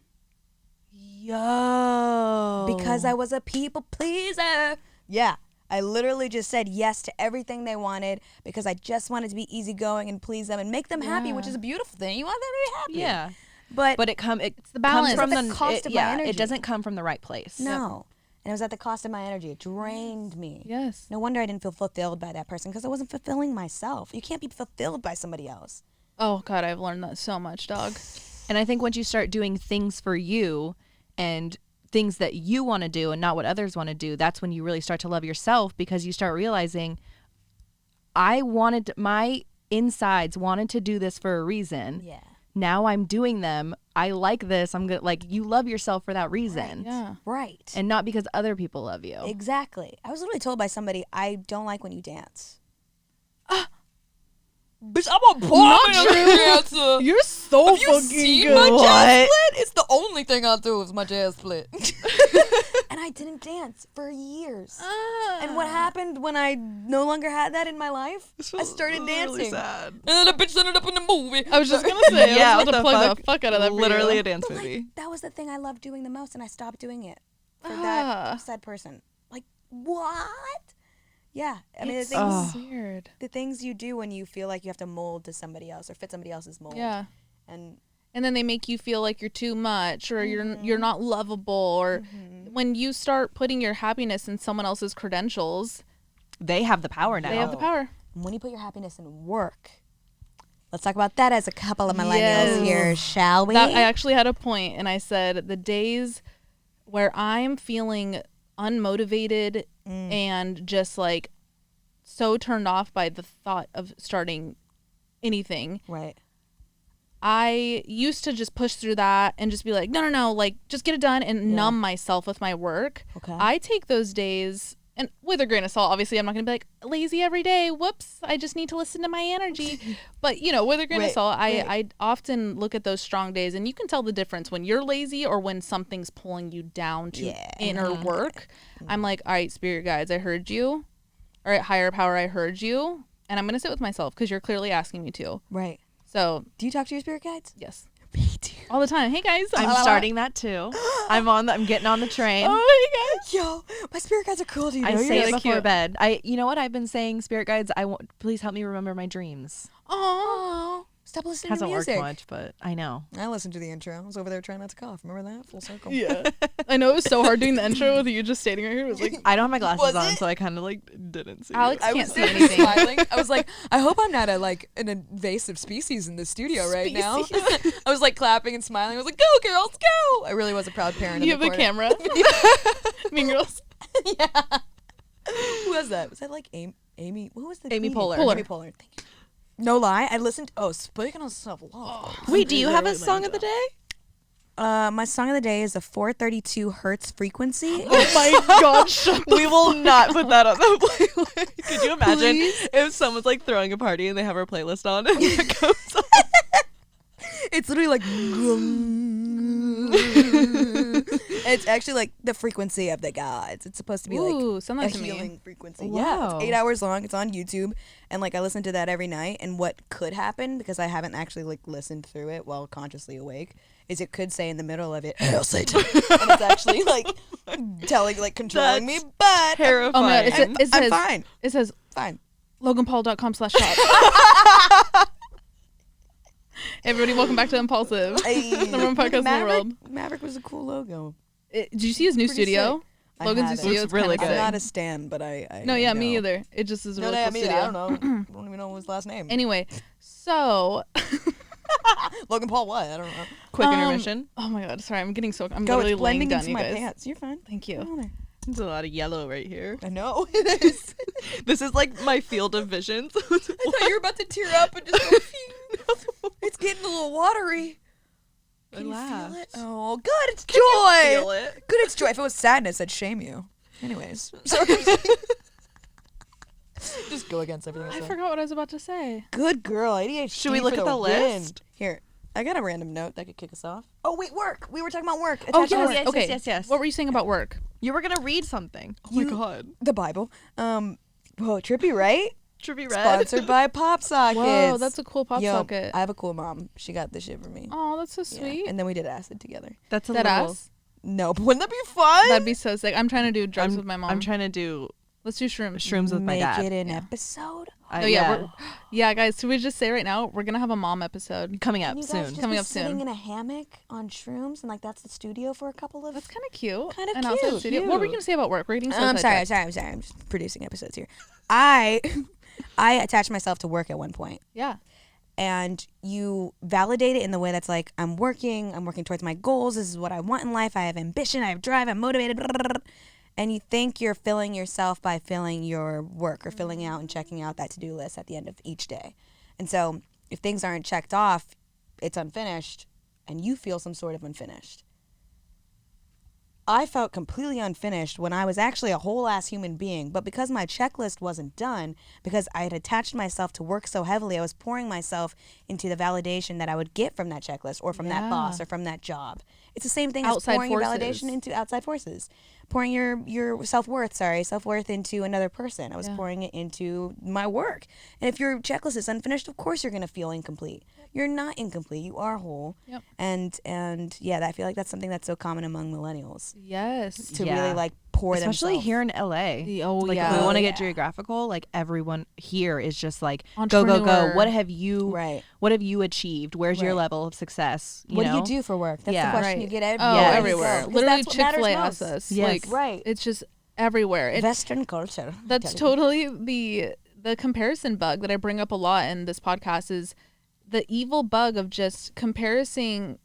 yo, Because I was a people pleaser. Yeah. I literally just said yes to everything they wanted because I just wanted to be easygoing and please them and make them happy, which is a beautiful thing. You want them to be happy. yeah. But But it's the balance. comes from It's at the the cost of my energy. It doesn't come from the right place. no. And it was at the cost of my energy. It drained me. Yes. No wonder I didn't feel fulfilled by that person because I wasn't fulfilling myself. You can't be fulfilled by somebody else. Oh God, I've learned that so much, dog. And I think once you start doing things for you and things that you want to do and not what others want to do, that's when you really start to love yourself, because you start realizing my insides wanted to do this for a reason. Yeah. Now I'm doing them. I like this. I'm good. Like, you love yourself for that reason. Yeah. Right. And not because other people love you. Exactly. I was literally told by somebody, I don't like when you dance. Bitch, I'm a bomb dancer. You're so Have you seen my jazz split? It's the only thing I do is my jazz split. And I didn't dance for years. Ah. And what happened when I no longer had that in my life? I started dancing. And then the bitch ended up in the movie. I was just gonna say, Yeah, I was what about to the plug fuck? the fuck out of that. for Literally you. a dance But movie. like, that was the thing I loved doing the most, and I stopped doing it for Ah. that said person. Like, what? Yeah. I mean, It's the things, so weird. the things you do when you feel like you have to mold to somebody else or fit somebody else's mold. Yeah. And And then they make you feel like you're too much, or you're not lovable, or when you start putting your happiness in someone else's credentials, They have the power now. they have the power. when you put your happiness in work, let's talk about that as a couple of millennials Yes. here, shall we? That, I actually had a point, and I said the days where I'm feeling unmotivated and just like so turned off by the thought of starting anything, Right. I used to just push through that and just be like, no, like just get it done and numb myself with my work. Okay. I take those days, and with a grain of salt, obviously I'm not gonna be like lazy every day. Whoops, I just need to listen to my energy. But with a grain of Right, salt, right. I often look at those strong days, and you can tell the difference when you're lazy or when something's pulling you down to inner work. I'm like, all right, spirit guides, I heard you. All right, higher power, I heard you, and I'm gonna sit with myself because you're clearly asking me to. Right. So Do you talk to your spirit guides? yes. Me too. All the time. Hey guys. I'm starting that too. I'm getting on the train. Oh my gosh. Yo, my spirit guides are cool. Do you know I say really it before cute. bed. You know what I've been saying? Spirit guides, please help me remember my dreams. Oh, stop listening Hasn't to worked music. much, but I know. I listened to the intro. I was over there trying not to cough. Remember that? Full circle. Yeah. I know it was so hard doing the intro with you just standing right here. It was like, I don't have my glasses Was on, it? so I kind of like didn't see Alex it. can't was see there anything. smiling. I was like, I hope I'm not an invasive species in the studio right now. I was like clapping and smiling. I was like, go girls, go! I really was a proud parent. You in have the corner. camera. Mean Girls. Yeah. Who was that? Was that like Amy? Who was the Amy comedian? Poehler. Amy Poehler. Thank you. No lie, I listened. Oh, speaking of self-love. Wait, do you have a song of the day? My song of the day is a 432 hertz frequency. Oh my God. Shut We will not put that on the playlist. Could you imagine if someone's like throwing a party and they have our playlist on and it goes on? It's literally like it's actually like the frequency of the gods. It's supposed to be Ooh, like send a that to me. healing frequency. Wow. Yeah, it's 8 hours long. It's on YouTube, and like I listen to that every night. And what could happen, because I haven't actually like listened through it while consciously awake, is it could say in the middle of it, "Hail Satan," and it's actually like telling, like controlling me. But Terrifying. Oh my god, it I'm says fine. It says Fine. LoganPaul.com/shop. Everybody, welcome back to Impulsive. Number one podcast in the world. Maverick was a cool logo. Did you see his new Pretty studio? I Logan's new haven't. studio Looks is really kinda I'm good. sick. not a stan, but I No, yeah, me know. either. It just is a No, really no, cool me studio. either. I don't know. I don't even know his last name. Anyway, so Logan Paul what? I don't know. Quick intermission. oh my god, sorry, I'm Go, literally it's laying blending down, into you my guys. pants. You're fine. Thank you. Come on there. There's a lot of yellow right here. I know it is. This is like my field of vision. I thought you were about to tear up and just go, phew. It's getting a little watery. Can you feel it? Oh, good. It's joy. feel it? Good, it's joy. If it was sadness, I'd shame you. Anyways. Sorry. Just go against everything I I said. forgot what I was about to say. Good girl. ADHD. Should we look for at the win. list? Here. I got a random note that could kick us off. Oh, wait, work. We were talking about work. Oh Attached to yes, work. okay. yes. What were you saying about work? You were gonna read something. Oh my god. The Bible. Whoa, trippy, right? Trippy Red. Sponsored by Pop Sockets. Whoa, that's a cool pop Yo, socket. I have a cool mom. She got this shit for me. Oh, that's so Yeah. sweet. And then we did acid together. That's a That little. ass. No, but wouldn't that be fun? That'd be so sick. I'm trying to do drugs I'm, with my mom. I'm trying to do Let's do shrooms. shrooms with my Make dad. it an episode. Oh yeah, yeah, guys. So we just say right now we're gonna have a mom episode. coming Can up you guys soon. just Coming be up soon. sitting in a hammock on shrooms and like that's the studio for a couple of. That's kind of cute. Kind of An outside cute. studio. What were you gonna say about work? We're getting so I'm sorry. sidetracked. I'm just producing episodes here. I attached myself to work at one point. Yeah. And you validate it in the way that's like, I'm working towards my goals. This is what I want in life. I have ambition. I have drive. I'm motivated. Blah, blah, blah. And you think you're filling yourself by filling your work or filling out and checking out that to-do list at the end of each day. And so if things aren't checked off, it's unfinished and you feel some sort of unfinished. I felt completely unfinished when I was actually a whole ass human being, but because my checklist wasn't done, because I had attached myself to work so heavily, I was pouring myself into the validation that I would get from that checklist or from that boss or from that job. It's the same thing Outside as pouring forces. your validation into outside forces. Pouring your self-worth into another person. I was pouring it into my work. And if your checklist is unfinished, of course you're going to feel incomplete. You're not incomplete. You are whole. Yep. And yeah, I feel like that's something that's so common among millennials Yes. to Yeah. really like pour Especially themselves. here in LA. Oh Like yeah. if we want to Yeah. get geographical, like everyone here is just like go Entrepreneur. What have you Right. What have you achieved? Where's your Right. level of success? You What know? do you do for work? That's Yeah. the question Right. you get every Oh, Yes. everywhere. Because Literally, that's what matters Chick-fil-A most. asks us. Yes. Like, Right. it's just everywhere. Western culture. That's totally the comparison bug that I bring up a lot in this podcast is the evil bug of just comparing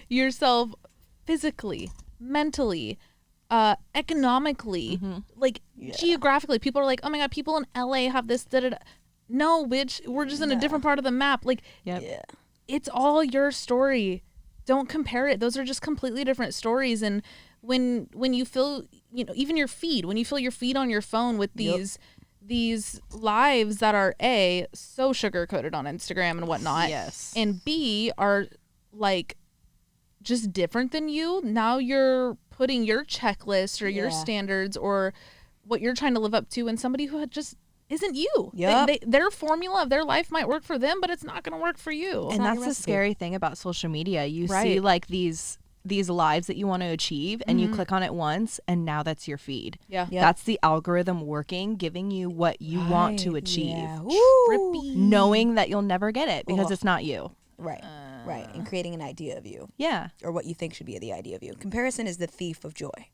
yourself physically, mentally, economically, like geographically. People are like, oh my god, people in LA have this. Da, da, da. No, bitch, we're just in a different part of the map. Like, Yep. Yeah. it's all your story. Don't compare it. Those are just completely different stories. And when you feel, even your feed, when you feel your feed on your phone with these lives that are so sugar coated on Instagram and whatnot, Yes. and B are like just different than you. Now you're putting your checklist or your standards or what you're trying to live up to in somebody who just isn't you. Yep. Their formula of their life might work for them, but it's not going to work for you. And not that's your the recipe. scary thing about social media. You see Right. like these lives that you want to achieve and you click on it once and now that's your feed. Yeah. Yep. That's the algorithm working, giving you what you want to achieve. Yeah. Trippy. Knowing that you'll never get it because it's not you. Right. Right. And creating an idea of you Yeah. or what you think should be the idea of you. Comparison is the thief of joy.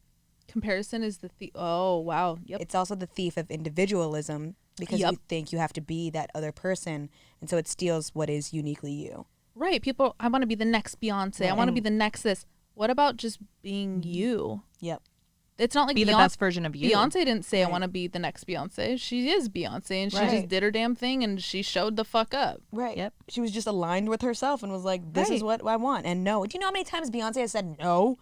Comparison is oh wow, yep. It's also the thief of individualism because Yep. you think you have to be that other person. And so it steals what is uniquely you. Right. People, I want to be the next Beyonce. I want to be the next this. What about just being you? Yep. It's not like Be the best version of you. Beyonce didn't say I Right. want to be the next Beyonce. She is Beyonce, and she Right. just did her damn thing, and she showed the fuck up. Right. Yep. She was just aligned with herself and was like, this is Right. what I want. And no. Do you know how many times Beyonce has said no?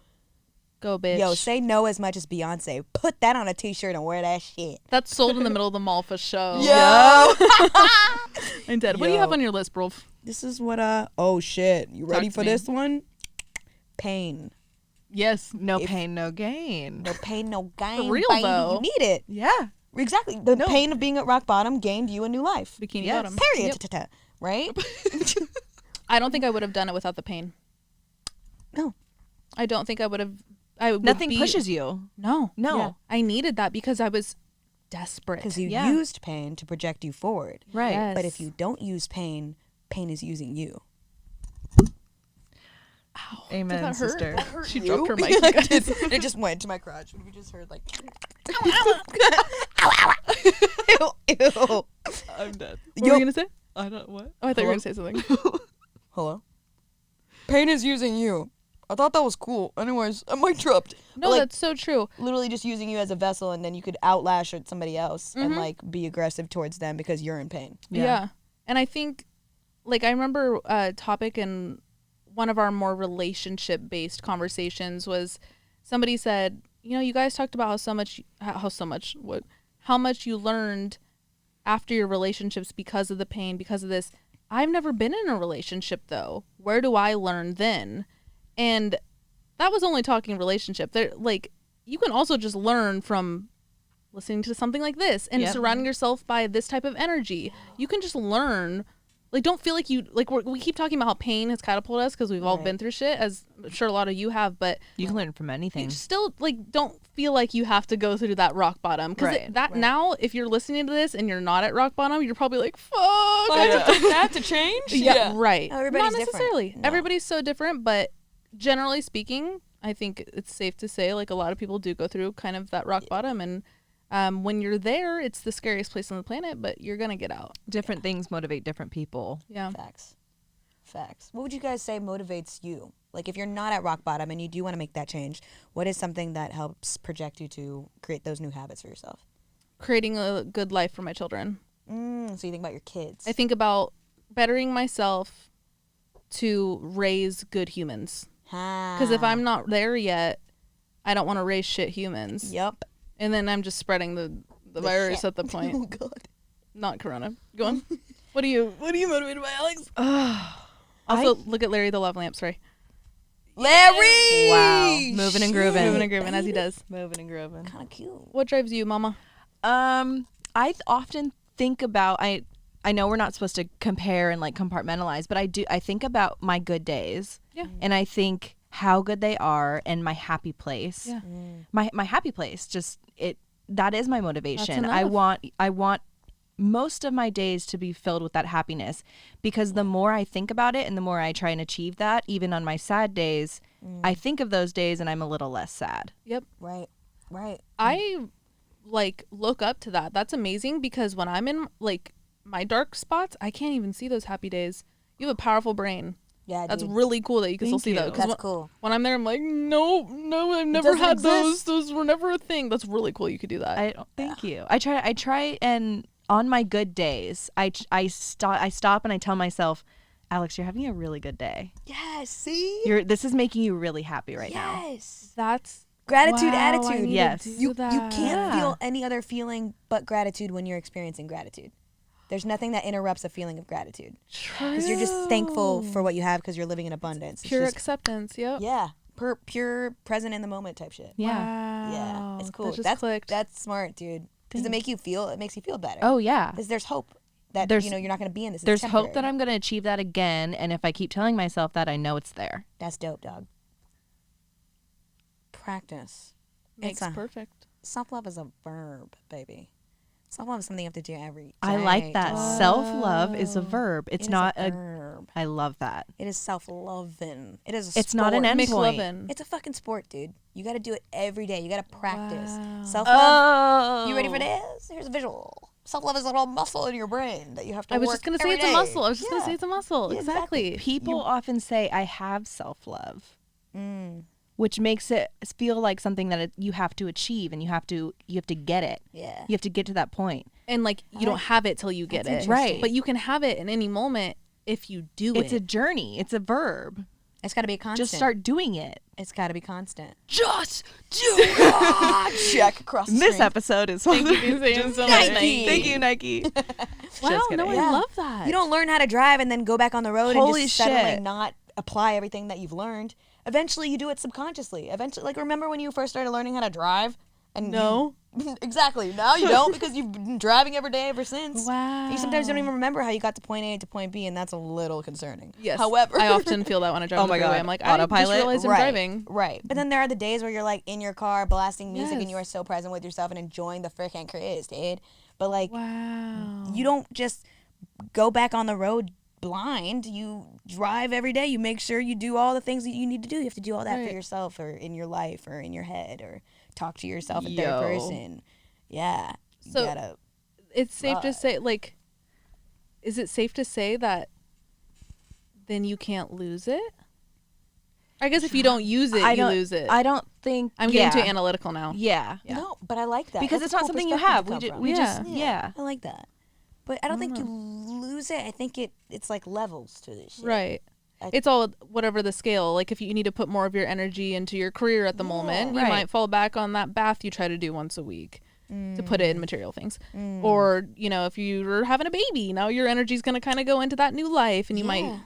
Go, bitch. Yo, say no as much as Beyonce. Put that on a t-shirt and wear that shit. That's sold in the middle of the mall for show. Yo. I'm dead. What do you have on your list, bro? This is what oh shit. You ready to for me. this one? Pain. Yes. No pain, no gain. No pain, no gain. real, baby. though. You need it. Yeah. Exactly. The pain of being at rock bottom gained you a new life. Bikini Yes. bottom. Period. Yep. Ta-ta-ta. right? I don't think I would have done it without the pain. No. I don't think I would have. Nothing pushes you. No. No. Yeah. I needed that because I was desperate. Because you Yeah. used pain to project you forward. Right. Yes. But if you don't use pain, pain is using you. Amen, Did that hurt? sister. That hurt she dropped her mic. You guys. It just went to my crotch. We just heard like, ew. I'm dead. What were you gonna say? I don't what. Oh, I thought you were gonna say something. Hello? Pain is using you. I thought that was cool. Anyways, I'm mic dropped. No, Like- that's so true. Literally just using you as a vessel, and then you could outlash at somebody else and like be aggressive towards them because you're in pain. Yeah. And I think, like, I remember a topic in one of our more relationship-based conversations was somebody said, you know, you guys talked about how much you learned after your relationships because of the pain, because of this. I've never been in a relationship, though. Where do I learn then? And that was only talking relationship. There, like, you can also just learn from listening to something like this and Yep. surrounding yourself by this type of energy. You can just learn. Like, don't feel like you, like, we keep talking about how pain has catapulted us because we've all Right. been through shit, as I'm sure a lot of you have, but You can learn from you anything. still, like, don't feel like you have to go through that rock bottom. Because Right. now, if you're listening to this and you're not at rock bottom, you're probably like, fuck. I have to Take that to change? yeah, right. Oh, everybody's Not different. necessarily. No. Everybody's so different, but generally speaking, I think it's safe to say, like, a lot of people do go through kind of that rock bottom, and when you're there, it's the scariest place on the planet, but you're gonna get out. Different things motivate different people. Yeah. Facts. What would you guys say motivates you? Like, if you're not at rock bottom and you do want to make that change, what is something that helps project you to create those new habits for yourself? Creating a good life for my children. So you think about your kids. I think about bettering myself to raise good humans. Because if I'm not there yet, I don't want to raise shit humans. Yep. And then I'm just spreading the virus shit. at the point. Oh, God. Not corona. Go on. What are you motivated by, Alex? Also, look at Larry the Love Lamp. Sorry. Larry! Wow. Moving and grooving. Moving and grooving as he does. Moving and grooving. Kind of cute. What drives you, Mama? I often think about I know we're not supposed to compare and like compartmentalize, but I think about my good days. Yeah. And I think how good they are and my happy place. Yeah. My happy place, just that is my motivation. I enough. want most of my days to be filled with that happiness, because the more I think about it and the more I try and achieve that, even on my sad days, I think of those days and I'm a little less sad. Yep. Right. I like look up to that. That's amazing, because when I'm in like my dark spots, I can't even see those happy days. You have a powerful brain. Yeah, That's dude. really cool that you can still Thank see you. that. 'Cause That's cool. when I'm there, I'm like, no, I've never doesn't had those. exist. Those were never a thing. That's really cool. You could do that. Thank you. I try and on my good days, I stop and I tell myself, Alex, you're having a really good day. Yes, see? This is making you really happy right now. Yes. That's Gratitude wow, I attitude. need to Yes. do You that. can't feel any other feeling but gratitude when you're experiencing gratitude. There's nothing that interrupts a feeling of gratitude. Because you're just thankful for what you have because you're living in abundance. It's Pure just, acceptance. Yep. yeah, pure present in the moment type shit. Yeah. Yeah, Wow, it's cool. That just That's clicked. That's smart, dude. Does it make you feel? It makes you feel better. Oh yeah. Because there's hope that There's- you're not going to be in this. It's There's hope that temporary. I'm going to achieve that again, and if I keep telling myself that, I know it's there. That's dope, dog. Practice. Makes perfect. Self-love is a verb, baby. Self-love is something you have to do every day. I like that. dog. Self-love is a verb. It It's is not a a. verb. I love that. It is self-loving. It is a It's not an sport. endpoint. McLovin. It's a fucking sport, dude. You got to do it every day. You got to practice. Wow. Self-love. Oh. You ready for this? Here's a visual. Self-love is a little muscle in your brain that you have to I was work just gonna say every it's a day. muscle. I was just Yeah. gonna say it's a muscle. Yeah, exactly. Exactly. People often say I have self-love, which makes it feel like something that you have to achieve, and you have to get it. Yeah. You have to get to that point. And like you don't have it till you get That's it. interesting. But you can have it in any moment if you do It's a it. journey. It's a verb. It's got to be a constant. Just start doing it. It's got to be constant. Just do it. Check across the This screen. episode is Thank you for saying so much. Nike. Thank you, Nike. Wow, Just no, kidding. I Yeah. love that. You don't learn how to drive and then go back on the road Holy and just suddenly shit. not apply everything that you've learned. Eventually, you do it subconsciously. Eventually, like remember when you first started learning how to drive? And No. Exactly. Now you don't because you've been driving every day ever since. Wow. You sometimes don't even remember how you got to point A to point B, and that's a little concerning. Yes. However, I often feel that when I drive Oh on the my freeway. God. I'm like, I just Autopilot? realized I'm right, driving. Right. But then there are the days where you're like in your car blasting music and Yes. you are so present with yourself and enjoying the freaking cruise, dude. But like, Wow. you don't just go back on the road blind. You drive every day. You make sure you do all the things that you need to do. You have to do all that Right. for yourself or in your life or in your head or talk to yourself in Yo. third person. Yeah. You So- gotta. It's safe to Right. say, like, is it safe to say that then you can't lose it? I guess if you don't use it, you lose it. I don't think I'm getting too analytical now. Yeah. Yeah. No, but I like that. Because That's it's a not cool something you perspective have. to come We from. just yeah. I like that. But I don't think you lose it. I think it's like levels to this shit. Right. I- It's all whatever the scale. Like if you need to put more of your energy into your career at the moment, you Right. might fall back on that bath you try to do once a week to put it in material things. Or, you know, if you're having a baby, now your energy's going to kind of go into that new life and you might Yeah.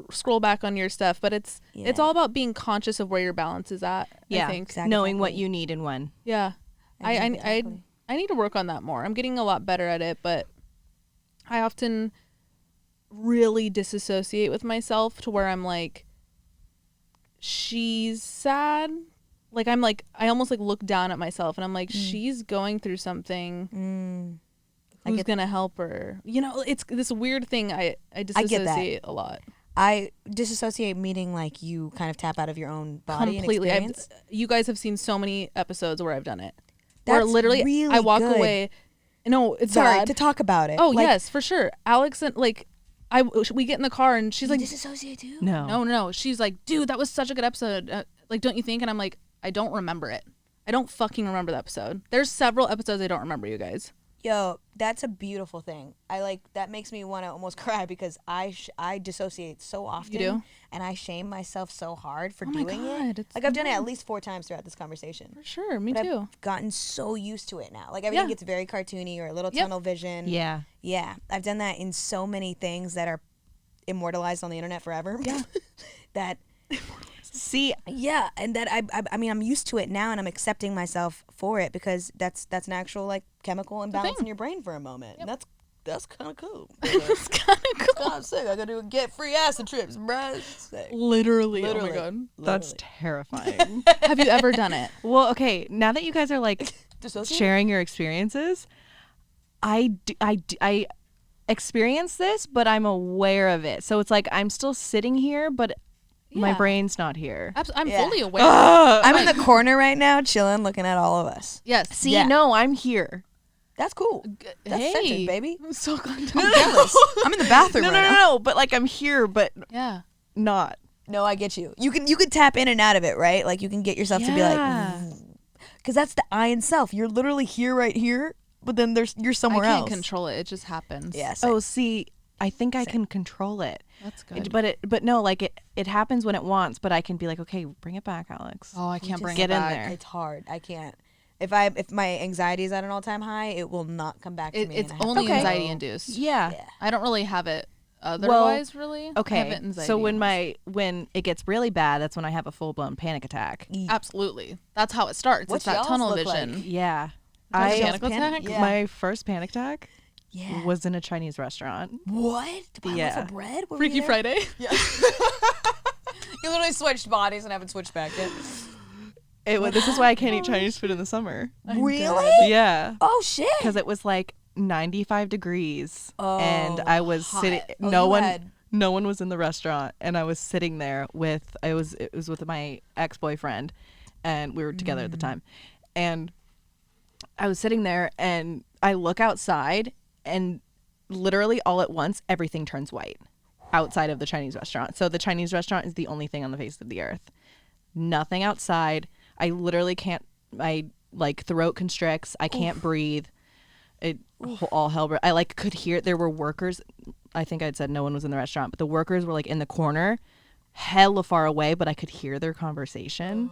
scroll back on your stuff. But it's Yeah. all about being conscious of where your balance is at, Yeah. I think. Exactly. Knowing what you need and when. Yeah. Exactly. I need to work on that more. I'm getting a lot better at it, but I often really disassociate with myself to where I'm like, she's sad. Like I'm like, I almost like look down at myself and I'm like, she's going through something. Who's gonna help her? You know, it's this weird thing. I disassociate a lot. I disassociate, meaning like you kind of tap out of your own body Completely. and experience. You guys have seen so many episodes where I've done it. Where That's literally really I walk good. away. No, it's Sorry bad. to talk about it. Oh Like, yes, for sure. Alex and like, we get in the car and she's you like, disassociate too. no. She's like, dude, that was such a good episode. Like, don't you think? And I'm like, I don't remember it. I don't fucking remember the episode. There's several episodes I don't remember, you guys. Yo, that's a beautiful thing. I like that makes me want to almost cry because I dissociate so often. You do? And I shame myself so hard for Oh my doing God, it. it's Like I've done it nuts. at least 4 times throughout this conversation. For sure, me But too. I've gotten so used to it now. Like everything Yeah. gets very cartoony or a little Yep. tunnel vision. Yeah. Yeah. I've done that in so many things that are immortalized on the internet forever. Yeah. that See, yeah, and that I mean I'm used to it now and I'm accepting myself for it because that's an actual like chemical imbalance thing. in your brain for a moment. And that's kind of cool. It's kind of cool. God, I'm sick. I gotta do get free acid trips, bruh. Sick. Literally. Oh Literally. my God. that's terrifying. Have you ever done it? Well, okay, now that you guys are like Dissociate? sharing your experiences, I experience this, but I'm aware of it. So it's like I'm still sitting here, but my Yeah. brain's not here. I'm Yeah. fully aware. I'm in the corner right now, chilling, looking at all of us. Yes. See, Yeah. no, I'm here. That's cool. That's hey, centered, baby. I'm so glad. I'm jealous. I'm in the bathroom No, right no, now. no, no, but like I'm here, but Yeah. not. No, I get you. You can tap in and out of it, right? Like you can get yourself to be like, because that's the I and self. You're literally here, right here, but then you're somewhere I can't else. control it. It just happens. Yes. Oh, see, I think I can control it. That's good. But no, like it happens when it wants, but I can be like, okay, bring it back, Alex. Oh, I can't bring Get it in back. there. It's hard. I can't. If my anxiety is at an all time high, it will not come back to me. It's and I have only to go. anxiety induced. Yeah. Yeah. I don't really have it otherwise, really. I have Okay. it anxiety So when induced. when it gets really bad, that's when I have a full blown panic attack. Absolutely. That's how it starts. What's it's that y'all's tunnel look like? vision. Yeah. Panic Y'all's attack? Yeah. My first panic attack Yeah. was in a Chinese restaurant. What? To buy Yeah. loaf of bread? Were we Freaky there? Friday. You literally switched bodies and haven't switched back yet. This is why I can't eat Chinese food in the summer. Really? Yeah. Oh shit. Because it was like 95 degrees and I was sitting Oh, no you one had- no one was in the restaurant and I was sitting there with it was with my ex-boyfriend and we were together at the time. And I was sitting there and I look outside and literally all at once everything turns white outside of the Chinese restaurant. So the Chinese restaurant is the only thing on the face of the earth. Nothing outside. I literally can't. My like throat constricts. I can't breathe. It all hell. I like could hear there were workers. I think I'd said no one was in the restaurant, but the workers were like in the corner, hella far away. But I could hear their conversation.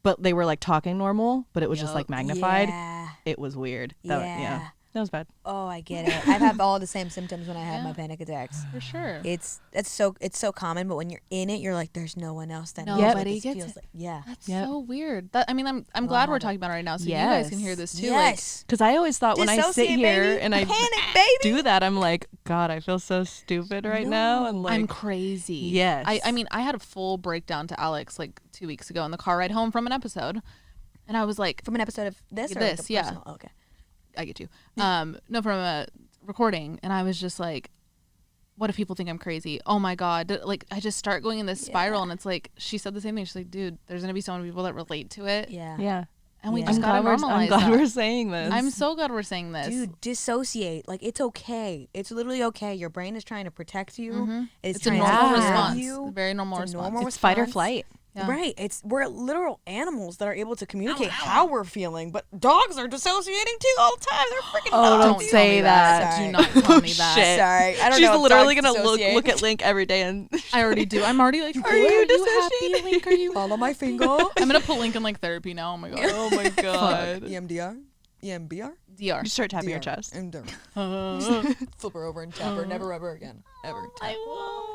But they were like talking normal, but it was just like magnified. Yeah. It was weird. Yeah. That was bad. Oh, I get it. I have all the same symptoms when I have my panic attacks. For sure. It's so common, but when you're in it, you're like, there's no one else that knows Nobody what this gets feels it. like. Yeah. That's Yep. so weird. I'm glad we're talking about it right now, so you guys can hear this too. Yes. Because I always thought when I sit Dissociate, here baby. and I Panic, baby. do that, I'm like, God, I feel so stupid right now. And like, I'm crazy. Yes. I mean, I had a full breakdown to Alex like 2 weeks ago in the car ride home from an episode, and I was like, From an episode of this? Or This, the yeah. personal? Okay. I get you. No, from a recording, and I was just like, what if people think I'm crazy? Oh my God. Like, I just start going in this spiral, and it's like, she said the same thing. She's like, dude, there's going to be so many people that relate to it. Yeah. yeah. And we Yeah. just got to normalize I'm glad that. we're saying this. I'm so glad we're saying this. Dude, dissociate. Like, it's okay. It's literally okay. Your brain is trying to protect you. It's a trying to normal serve response. you. A very normal It's a response. normal it's fight or response. flight. Yeah. Right. We're literal animals that are able to communicate how we're feeling, but dogs are dissociating too all the time. They're freaking Oh, nuts. don't tell say me that. Sorry. Do not tell me that. Shit. Sorry. I don't She's know. if literally dogs gonna dissociate. look at Link every day and I already do. I'm already like, Are you happy, Link? Are you? Follow my finger. I'm gonna put Link in like therapy now. Oh my God. oh my God. EMDR? EMBR? DR. You start tapping your chest. EMDR. Flip her over and tap her. Never ever again. Ever. I won't.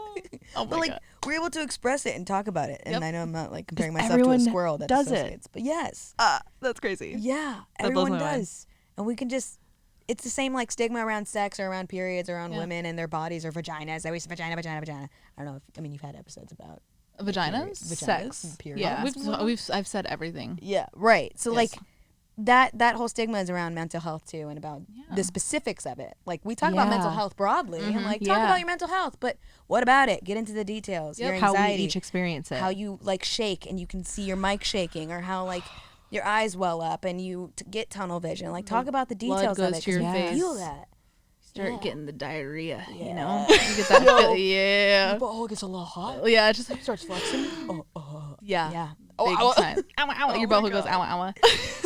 Oh my But like God. we're able to express it and talk about it. And Yep. I know I'm not like comparing myself to everyone a squirrel that does it. dissociates. But yes. That's crazy. Yeah. That blows Everyone my mind. does. And we can just it's the same like stigma around sex or around periods or around Yeah. women and their bodies or vaginas. I always say vagina. I don't know if you've had episodes about Vaginas? vaginas Sex. and periods. Yeah. I've said everything. Yeah, right. So Yes. like that whole stigma is around mental health too and about the specifics of it. Like we talk about mental Yeah. health broadly and like talk Yeah. about your mental health, but what about it? Get into the details. Your How anxiety, we each experience it. how you like shake and you can see your mic shaking or how like your eyes well up and you get tunnel vision. Like talk about the blood details of goes it. to your 'cause you face. feel that. Start getting the diarrhea. You Yeah. know. You get that. Yeah. Oh, it gets a little hot. Yeah. It just Starts flexing. yeah. Yeah. Big ow. time. Ow, ow. Your butthole goes ow, ow, ow.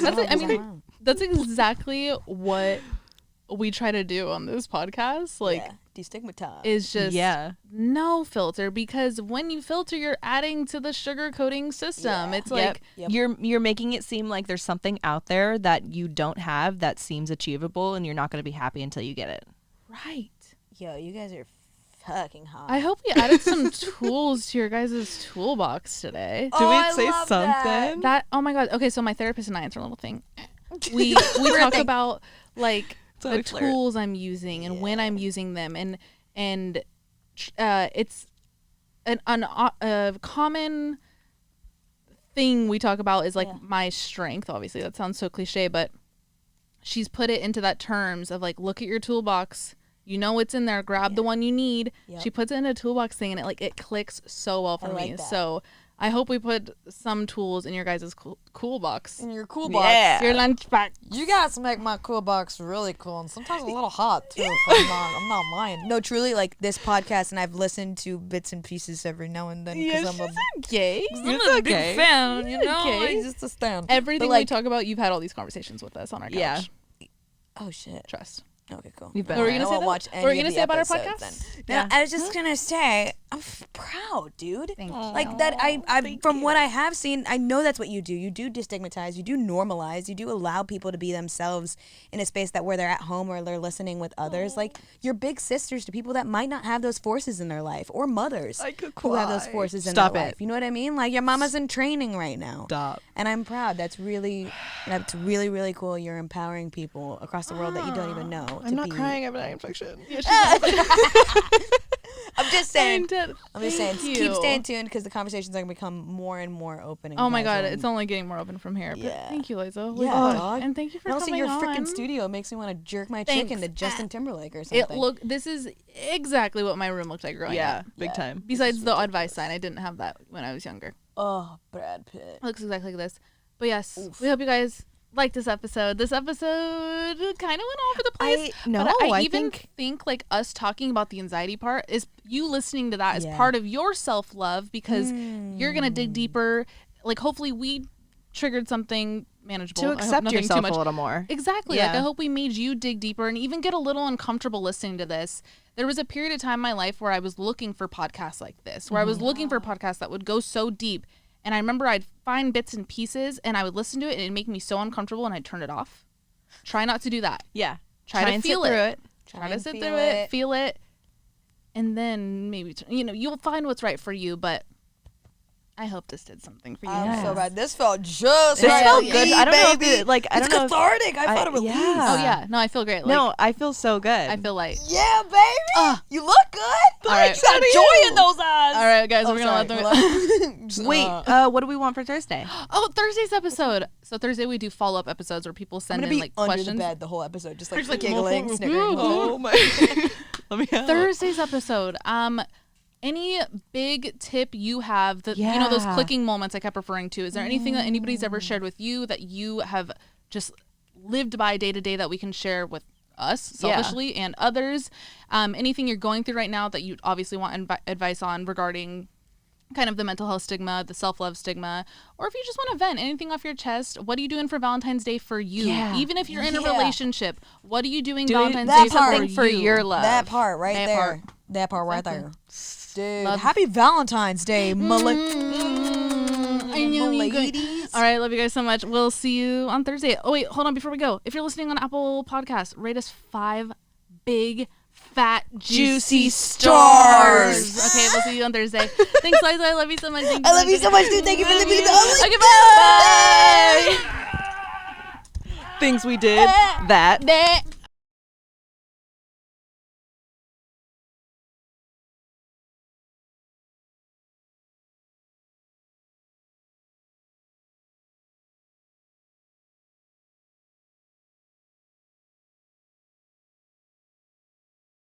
That's I mean, that's exactly what we try to do on this podcast. Like, destigmatize. is just Yeah. no filter, because when you filter, you're adding to the sugar coating system. Yeah. It's like Yep. You're making it seem like there's something out there that you don't have that seems achievable, and you're not going to be happy until you get it. right. Yo, you guys are fucking hot. I hope we added some tools to your guys' toolbox today. Did we I say love something? That oh my God. Okay, so my therapist and I, it's a little thing. We talk about like how the we flirt. tools I'm using and when I'm using them, and it's a common thing we talk about is like my strength. Obviously, that sounds so cliche, but she's put it into that terms of like, look at your toolbox. You know what's in there. Grab the one you need. Yep. She puts it in a toolbox thing, and it clicks so well for I me. like that. So I hope we put some tools in your guys' cool box. In your cool box. Yeah. Your lunch box. You guys make my cool box really cool and sometimes a little hot too. If I'm not lying. No, truly, like this podcast, and I've listened to bits and pieces every now and then because I'm a Okay. I'm a big okay. fan, you know. Okay. Like, just a stand. Everything But, we like- talk about, you've had all these conversations with us on our couch. Yeah. oh shit. Trust. Okay, cool. We've been What were there. you I gonna say? won't Though? watch What were any you of gonna the say about our episodes podcast? then. No, I was just gonna say I'm proud, dude. Thank you. Like that, I from what I have seen, I know that's what you do. You do destigmatize, you do normalize, you do allow people to be themselves in a space that where they're at home or they're listening with others. Like you're big sisters to people that might not have those forces in their life, or mothers I could who have those cry. forces in Stop their it. life. You know what I mean? Like your mama's in training right now. Stop. And I'm proud. That's really really cool. You're empowering people across the world that you don't even know. I'm not crying. I have an eye infection. I'm just saying. And, I'm just saying. thank Keep you. staying tuned because the conversations are gonna become more and more open. And Oh my God, casual it's only getting more open from here. But Yeah. thank you, Liza. Yeah, Holy fuck. dog. And thank you for And also, coming your on. freaking studio makes me want to jerk my Thanks. chicken to Justin Timberlake or something. This is exactly what my room looked like growing Yeah, up. big time. Besides the Oddvice sign, I didn't have that when I was younger. Oh, Brad Pitt. It looks exactly like this. But yes, we hope you guys liked this episode. This episode kind of went all over the place. But I even think like us talking about the anxiety part is you listening to that as Yeah. part of your self-love, because you're going to dig deeper. Like hopefully we triggered something manageable. To I hope accept nothing too yourself much. a little more. Exactly. Like Yeah. I hope we made you dig deeper and even get a little uncomfortable listening to this. There was a period of time in my life where I was looking for podcasts like this, where I was looking for podcasts that would go so deep. And I remember I'd find bits and pieces and I would listen to it and it'd make me so uncomfortable and I'd turn it off. Try not to do that. Yeah. Try to and feel sit through it. it. Try to sit through it, feel it, and then maybe you'll find what's right for you. But I hope this did something for you. I'm guys. so bad. This felt just This right felt for good. me, I don't know if baby. it, like, I It's don't know if- cathartic. I found a release. yeah. Oh yeah, no, I feel great. Like, No, I feel so good. I feel light. Yeah, baby. You look good. All right. You got joy in those eyes. All right, guys, Oh, we're gonna sorry. let them. Wait, what do we want for Thursday? Oh, Thursday's episode. So Thursday we do follow-up episodes where people I'm send gonna in be like under questions. the bed the whole episode, just like Just, like, giggling, motherfucker. snickering. Oh my. Let me help. Thursday's episode. Any big tip you have that those Yeah. clicking moments I kept referring to? Is there anything that anybody's ever shared with you that you have just lived by day to day that we can share with us selfishly and others? Anything you're going through right now that you obviously want advice on regarding kind of the mental health stigma, the self-love stigma, or if you just want to vent anything off your chest, what are you doing for Valentine's Day for you? Yeah. Even if you're in a Yeah. relationship, what are you doing Doing Valentine's that Day part something for you? your love. That part right That there. part. That part right Exactly. there. Dude, Love- happy Valentine's Day, I know you guys. ladies. All right, love you guys so much. We'll see you on Thursday. Oh wait, hold on before we go. If you're listening on Apple Podcasts, rate us 5 big, fat, juicy stars. Okay, we'll see you on Thursday. Thanks, Liza. I love you so much. Thank I love you so much, dude. Thank you for living the Okay, bye. Things we did. That.